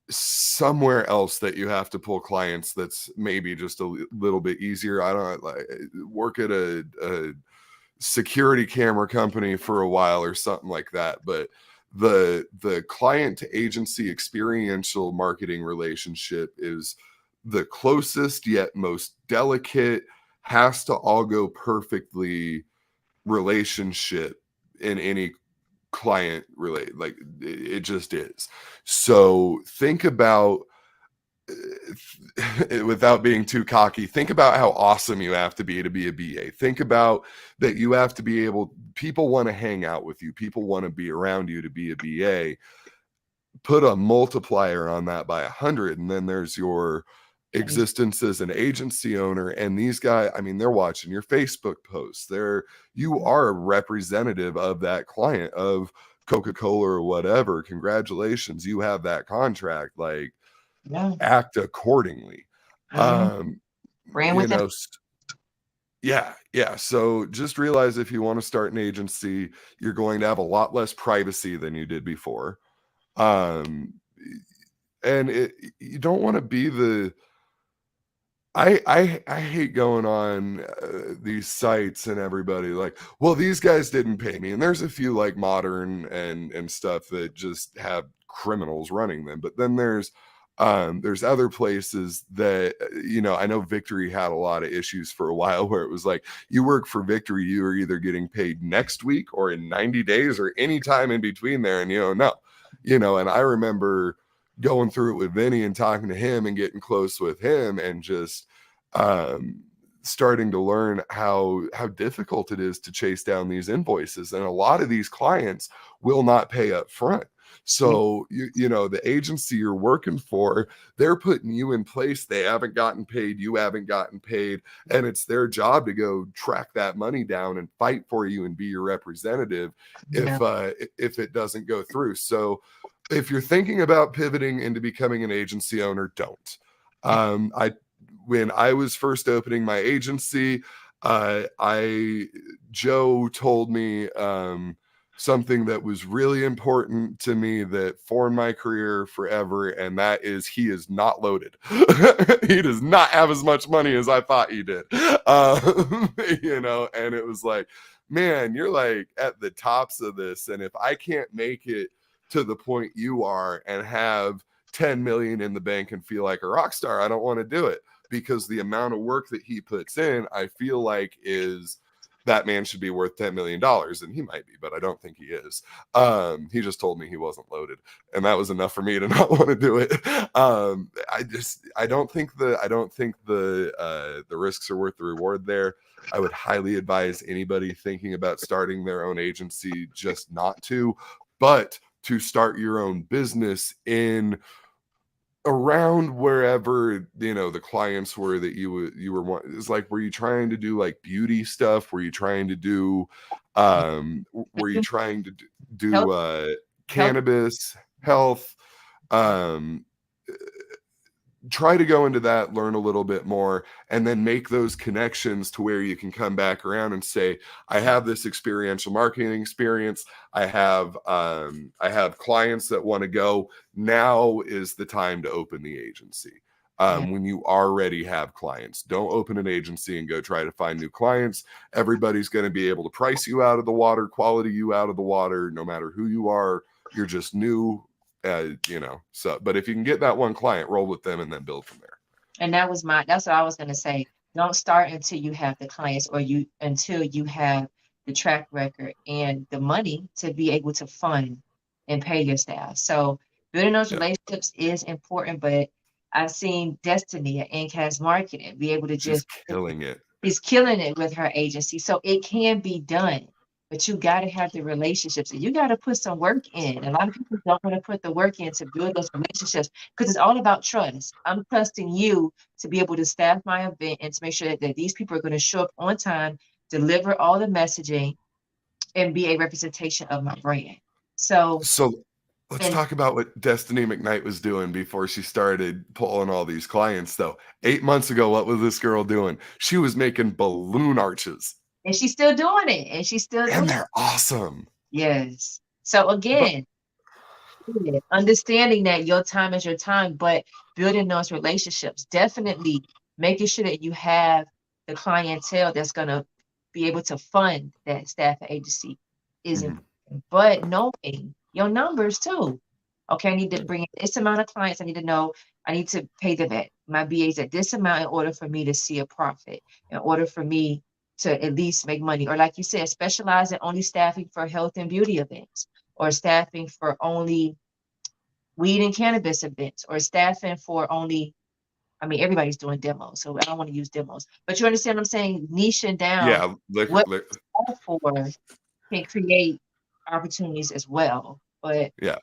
somewhere else that you have to pull clients that's maybe just a little bit easier. I don't like work at a security camera company for a while or something like that, but the client to agency experiential marketing relationship is the closest yet most delicate, has to all go perfectly relationship in any client relate, like it just is. So think about without being too cocky, think about how awesome you have to be a BA. Think about that you have to be able, people want to hang out with you, people want to be around you to be a BA. Put a multiplier on that by 100, and then there's your existence as an agency owner. And these guys, I mean, they're watching your Facebook posts. They're, you are a representative of that client, of Coca-Cola or whatever. Congratulations, you have that contract. Like, yeah. act accordingly. Mhm. Um, Brand you within. know, yeah, yeah. So just realize if you want to start an agency, you're going to have a lot less privacy than you did before. Um, and you don't want to be the, I hate going on these sites and everybody like, well, these guys didn't pay me, and there's a few like modern and stuff that just have criminals running them, but then there's other places that I know Victory had a lot of issues for a while where it was like, you work for Victory, you are either getting paid next week or in 90 days or any time in between there, and no, and I remember going through it with Vinny and talking to him and getting close with him and just um, starting to learn how difficult it is to chase down these invoices. And a lot of these clients will not pay up front. Yeah. So the agency you're working for, they're putting you in place. They haven't gotten paid, you haven't gotten paid, and it's their job to go track that money down and fight for you and be your representative Yeah. if it doesn't go through. So if you're thinking about pivoting into becoming an agency owner, don't. Yeah. I When I was first opening my agency, I Joe told me something that was really important to me that formed my career forever, and that is he is not loaded. He does not have as much money as I thought he did. And it was like, man, you're like at the tops of this, and if I can't make it to the point you are and have 10 million in the bank and feel like a rock star, I don't want to do it, because the amount of work that he puts in, I feel like is that man should be worth $10 million. And he might be, but I don't think he is. He just told me he wasn't loaded, and that was enough for me to not want to do it. I don't think the risks are worth the reward there. I would highly advise anybody thinking about starting their own agency just not to, but to start your own business in around wherever the clients were that you were it's like, were you trying to do like beauty stuff, were you trying to do were you trying to Health, do health. cannabis, health, um try to go into that, learn a little bit more, and then make those connections to where you can come back around and say, I have this experiential marketing experience. I have clients that want to go. Now is the time to open the agency. Yeah. When you already have clients, don't open an agency and go try to find new clients. Everybody's going to be able to price you out of the water, quality you out of the water, no matter who you are. You're just new. So, but if you can get that one client, roll with them and then build from there. And that's what I was going to say. Don't start until you have the clients, or until you have the track record and the money to be able to fund and pay your staff. So building those Yeah, relationships is important, but I've seen Destiny at Incast Marketing be able to she's just killing it. is killing it with her agency. So it can be done, but you got to have the relationships and you got to put some work in. A lot of people don't want to put the work in to build those relationships because it's all about trust. I'm trusting you to be able to staff my event and to make sure that these people are going to show up on time, deliver all the messaging, and be a representation of my brand. So, So let's and talk about what Destiny McKnight was doing before she started pulling all these clients, though. 8 months ago, what was this girl doing? She was making balloon arches, and she's still doing it, and she's still doing and it. they're awesome. Yes. So But again, yeah, understanding that your time is your time, but building those relationships, definitely making sure that you have the clientele that's going to be able to fund that staff agency is mhm, important. But knowing your numbers too. Okay, I need to bring in this amount of clients. I need to know I need to pay them at my BAs at this amount in order for me to see a profit, in order for me to at least make money. Or like you said, specialize in only staffing for health and beauty events, or staffing for only weed and cannabis events, or staffing for only, I mean, everybody's doing demos, so I don't want to use demos, but you understand what I'm saying? Niching down yeah, liquor, what it's all for can create opportunities as well. But yeah.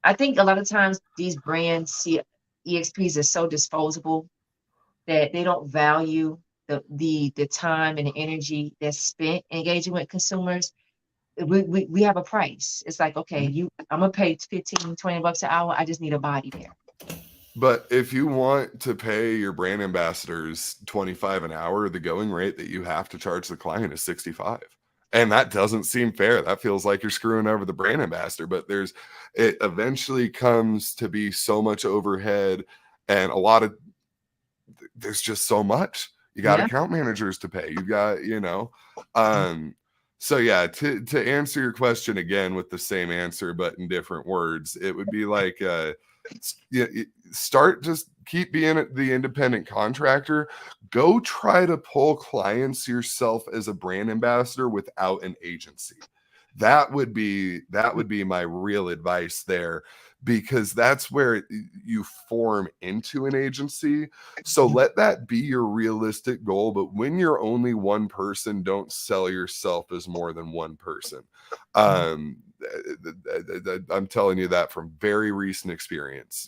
I think a lot of times these brands see EXPs as so disposable that they don't value the time and the energy that's spent engaging with consumers. We have a price. It's like, okay, Mhm. I'm gonna pay 15, $20 an hour. I just need a body there. But if you want to pay your brand ambassadors 25 an hour, the going rate that you have to charge the client is 65. And that doesn't seem fair. That feels like you're screwing over the brand ambassador, but it eventually comes to be so much overhead and there's just so much. You got Yeah. account managers to pay. You got, um so yeah, to answer your question again with the same answer but in different words, it would be like yeah, start, just keep being the independent contractor. Go try to pull clients yourself as a brand ambassador without an agency. That would be my real advice there, because that's where you form into an agency. So let that be your realistic goal, but when you're only one person, don't sell yourself as more than one person. um I'm telling you that from very recent experience.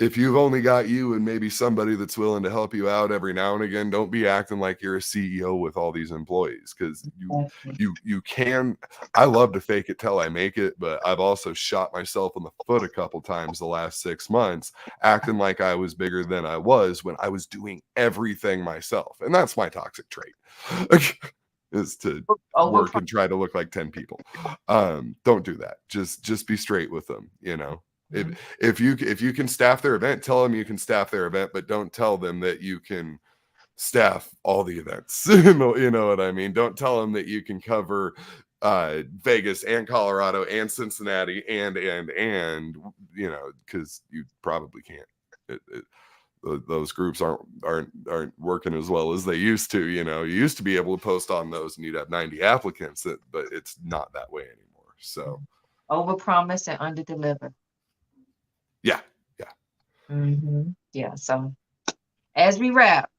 If you've only got you and maybe somebody that's willing to help you out every now and again, don't be acting like you're a CEO with all these employees, because Exactly. you can. I love to fake it till I make it, but I've also shot myself in the foot a couple times the last 6 months, acting like I was bigger than I was when I was doing everything myself, and that's my toxic trait. Is to Over work and try to look like 10 people. Don't do that. Just be straight with them. If you can staff their event, tell them you can staff their event, but don't tell them that you can staff all the events. You know what I mean? Don't tell them that you can cover Vegas and Colorado and Cincinnati and because you probably can't. Those groups aren't working as well as they used to. You used to be able to post on those and you'd have 90 applicants, but it's not that way anymore. So over promise and under deliver. yeah, yeah. Yeah. So as we wrap,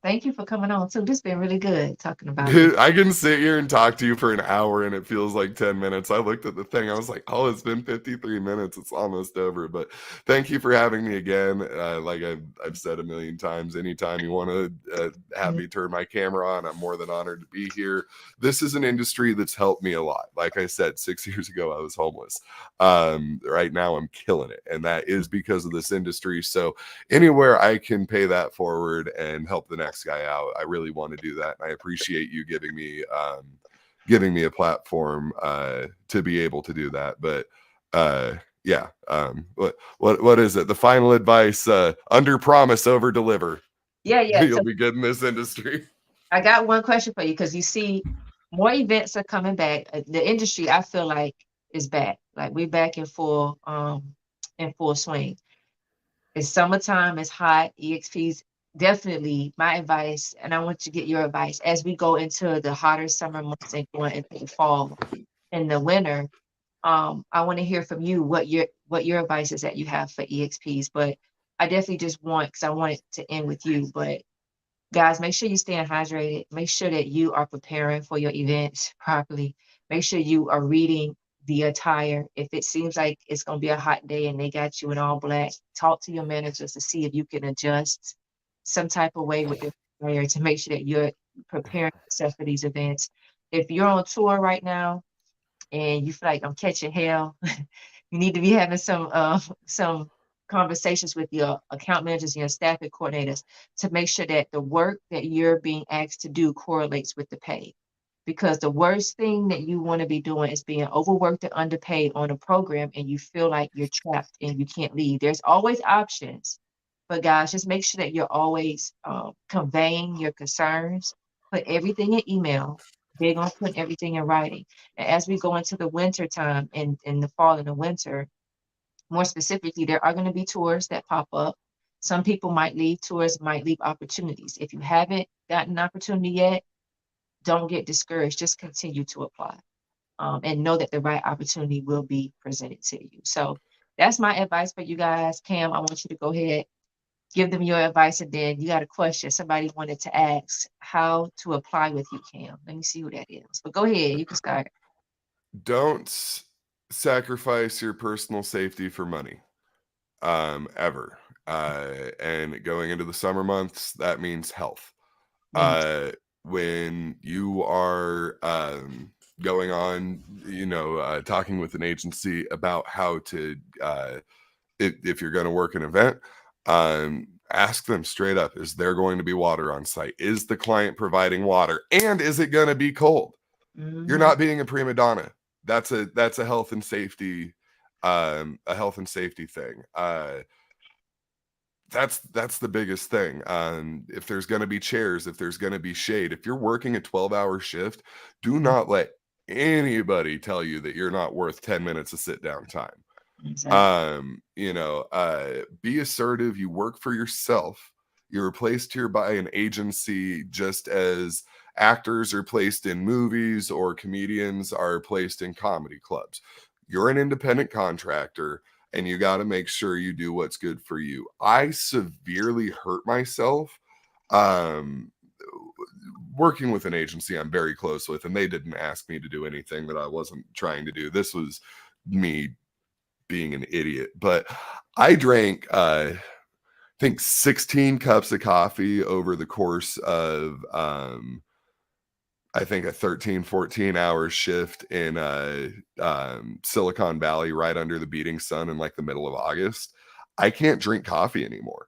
thank you for coming on too. This has been really good talking about this. Dude, I can sit here and talk to you for an hour and it feels like 10 minutes. I looked at the thing. I was like, oh, it's been 53 minutes. It's almost over. But thank you for having me again. Like I've said a million times, anytime you want to have me turn my camera on, I'm more than honored to be here. This is an industry that's helped me a lot. Like I said, 6 years ago, I was homeless. Right now, I'm killing it. And that is because of this industry. So anywhere I can pay that forward and help the next guy out, I really want to do that. And I appreciate you giving me a platform to be able to do that. But yeah, what is it? The final advice: under promise, over deliver. Yeah, yeah. You'll So be good in this industry. I got one question for you because you see more events are coming back. The industry, I feel like is back. Like we're back in full swing. It's summertime, it's hot. EXP's definitely my advice, and I want to get your advice as we go into the hotter summer months and going into the fall and the winter. I want to hear from you what your advice is that you have for EXPs. But I definitely just want because I want it to end with you. But guys, make sure you stay hydrated. Make sure that you are preparing for your events properly. Make sure you are reading the attire. If it seems like it's going to be a hot day and they got you in all black, talk to your managers to see if you can adjust some type of way with your attire to make sure that you're preparing yourself for these events. If you're on tour right now, and you feel like I'm catching hell, you need to be having some conversations with your account managers and your staffing coordinators to make sure that the work that you're being asked to do correlates with the pay. Because the worst thing that you want to be doing is being overworked and underpaid on a program and you feel like you're trapped and you can't leave. There's always options, but guys, just make sure that you're always conveying your concerns. Put everything in email. Big on putting everything in writing. And as we go into the winter time and in the fall and the winter, more specifically, there are going to be tours that pop up. Some people might leave tours, might leave opportunities. If you haven't gotten an opportunity yet, don't get discouraged. Just continue to apply and know that the right opportunity will be presented to you. So that's my advice for you guys. Cam, I want you to go ahead, give them your advice, and then you got a question. Somebody wanted to ask how to apply with you, Cam. Let me see who that is. But go ahead, you can start. Don't sacrifice your personal safety for money, ever. And going into the summer months, that means health. Yes. uh, when you are going on, talking with an agency about how to, if you're going to work an event, ask them straight up: is there going to be water on site? Is the client providing water? And is it going to be cold? You're Mm-hmm. not being a prima donna. That's a health and safety, a health and safety thing. That's the biggest thing. If there's going to be chairs, if there's going to be shade, if you're working a 12-hour shift, do not let anybody tell you that you're not worth 10 minutes of sit down time. Exactly. Be assertive. You work for yourself. You're placed here by an agency, just as actors are placed in movies or comedians are placed in comedy clubs. You're an independent contractor, and you got to make sure you do what's good for you. I severely hurt myself um working with an agency I'm very close with, and they didn't ask me to do anything that I wasn't trying to do. This was me being an idiot. But I drank I think 16 cups of coffee over the course of I think a 13, 14 hour shift in Silicon Valley, right under the beating sun in like the middle of August. I can't drink coffee anymore.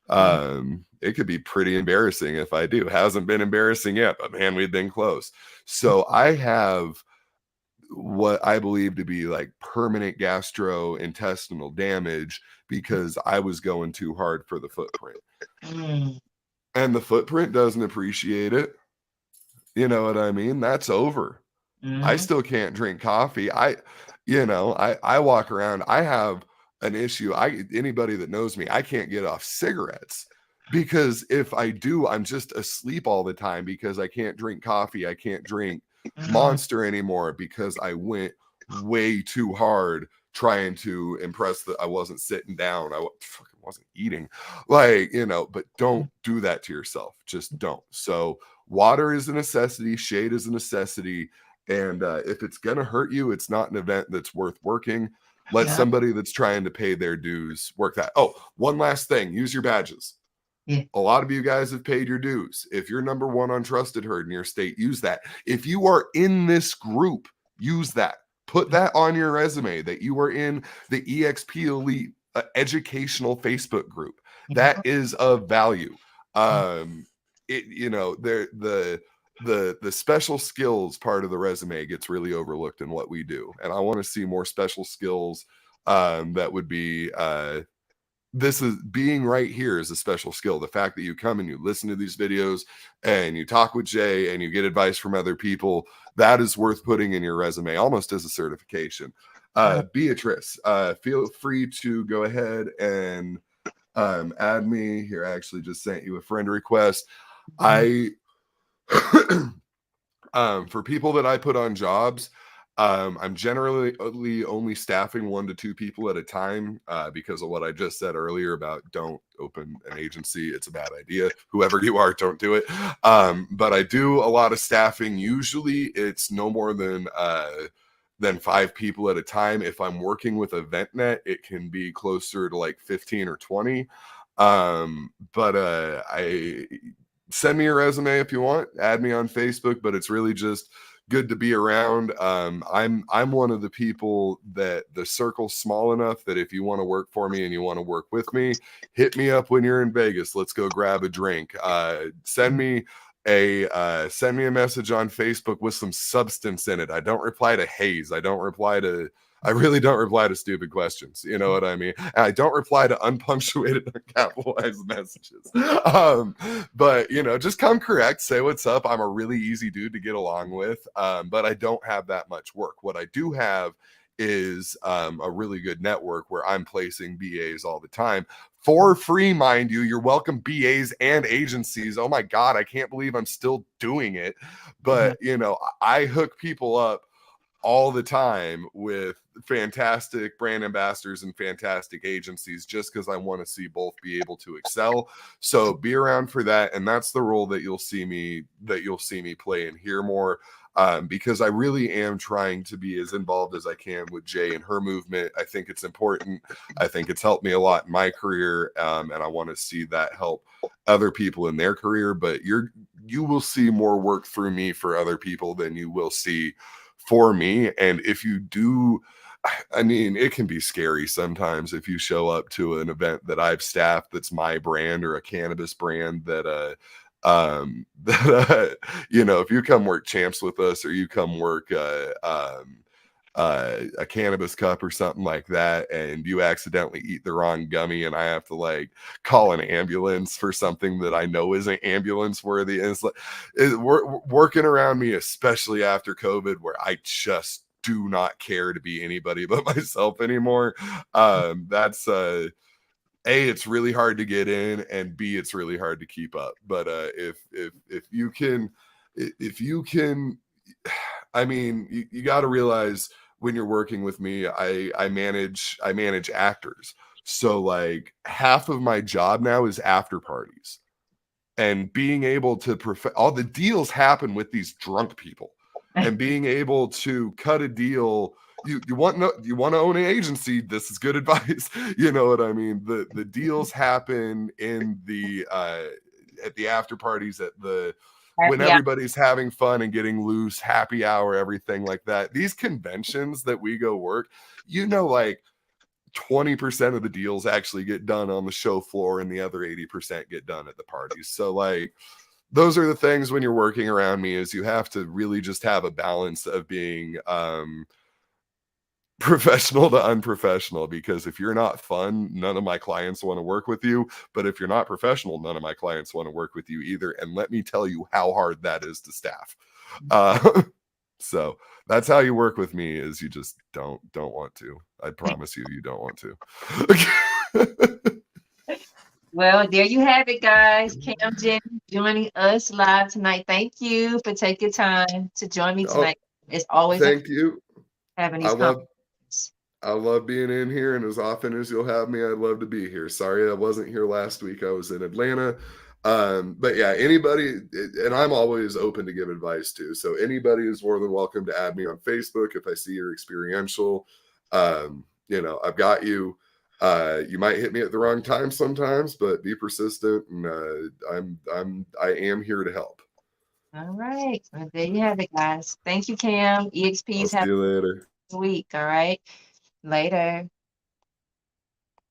Mm-hmm. It could be pretty embarrassing if I do. Hasn't been embarrassing yet, but man, we've been close. So I have what I believe to be like permanent gastrointestinal damage because I was going too hard for the footprint. And the footprint doesn't appreciate it. You know what I mean? That's over. I Mm-hmm. still can't drink coffee. I walk around, I have an issue. Anybody that knows me, I can't get off cigarettes because if I do, I'm just asleep all the time because I can't drink coffee. I can't drink Mm-hmm. Monster anymore because I went way too hard trying to impress that I wasn't sitting down. Fucking wasn't eating. But don't do that to yourself. Just don't. So water is a necessity, shade is a necessity. And if it's going to hurt you, it's not an event that's worth working. Let Yeah. somebody that's trying to pay their dues work that. Oh, one last thing: use your badges. Yeah. A lot of you guys have paid your dues. If you're number one on Trusted Herd in your state, use that. If you are in this group, use that. Put that on your resume that you are in the EXP Elite educational Facebook group. That is of value. The special skills part of the resume gets really overlooked in what we do, and I want to see more special skills that would be this is being right here is a special skill. The fact that you come and you listen to these videos and you talk with Jay and you get advice from other people, that is worth putting in your resume almost as a certification. Uh, Beatrice, feel free to go ahead and add me here. I actually just sent you a friend request. mhm, I for people that I put on jobs, I'm generally only staffing 1 to 2 people at a time because of what I just said earlier about don't open an agency. It's a bad idea. Whoever you are, don't do it. But I do a lot of staffing. Usually it's no more than 5 people at a time. If I'm working with a VentNet, it can be closer to like 15 or 20. But I send me your resume if you want. Add me on Facebook, but it's really just good to be around. I'm one of the people that the circle's small enough that if you want to work for me and you want to work with me, hit me up when you're in Vegas. Let's go grab a drink. Send me a message on Facebook with some substance in it. I don't reply to haze. I really don't reply to stupid questions. You know what I mean? And I don't reply to unpunctuated, uncapitalized messages. But just come correct, say what's up. I'm a really easy dude to get along with, but I don't have that much work. What I do have is a really good network where I'm placing BAs all the time for free, mind you. You're welcome, BAs and agencies. Oh my God, I can't believe I'm still doing it. mhm, But I hook people up all the time with fantastic brand ambassadors and fantastic agencies just because I want to see both be able to excel. So be around for that. And that's the role that you'll see me play and hear more. Because I really am trying to be as involved as I can with Jay and her movement. I think it's important. I think it's helped me a lot in my career, and I want to see that help other people in their career. But you will see more work through me for other people than you will see for me. And if you do, I mean, it can be scary sometimes if you show up to an event that I've staffed that's my brand or a cannabis brand if you come work champs with us or you come work a cannabis cup or something like that and you accidentally eat the wrong gummy and I have to like call an ambulance for something that I know isn't ambulance worthy. And it's like working around me, especially after COVID, where I just do not care to be anybody but myself anymore. That's it's really hard to get in, and B, it's really hard to keep up. But if you can, I mean, you got to realize when you're working with me, I manage actors. So like half of my job now is after parties and being able to all the deals happen with these drunk people and being able to cut a deal. You want to own an agency, this is good advice. You know what I mean? The deals happen in the at the after parties, at the when happy hour. everybody's having fun and getting loose, happy hour, everything like that. These conventions that we go work, like 20% of the deals actually get done on the show floor and the other 80% get done at the parties. So like those are the things when you're working around me, is you have to really just have a balance of being professional to unprofessional, because if you're not fun, none of my clients want to work with you. But if you're not professional, none of my clients want to work with you either. And let me tell you how hard that is to staff. So that's how you work with me, is you just don't want to. I promise you don't want to. Well, there you have it, guys. Cam Jen joining us live tonight. Thank you for taking time to join me Oh, tonight. It's always a thank you. having I these love conversations. I love being in here, and as often as you'll have me, I'd love to be here. Sorry I wasn't here last week. I was in Atlanta. But yeah, anybody, and I'm always open to give advice too. So anybody is more than welcome to add me on Facebook if I see your experiential. I've got you. You might hit me at the wrong time sometimes, but be persistent, and I am here to help. All right. Well, there you have it, guys. Thank you, Cam. I'll EXPs see have you later. a week. All right. Later.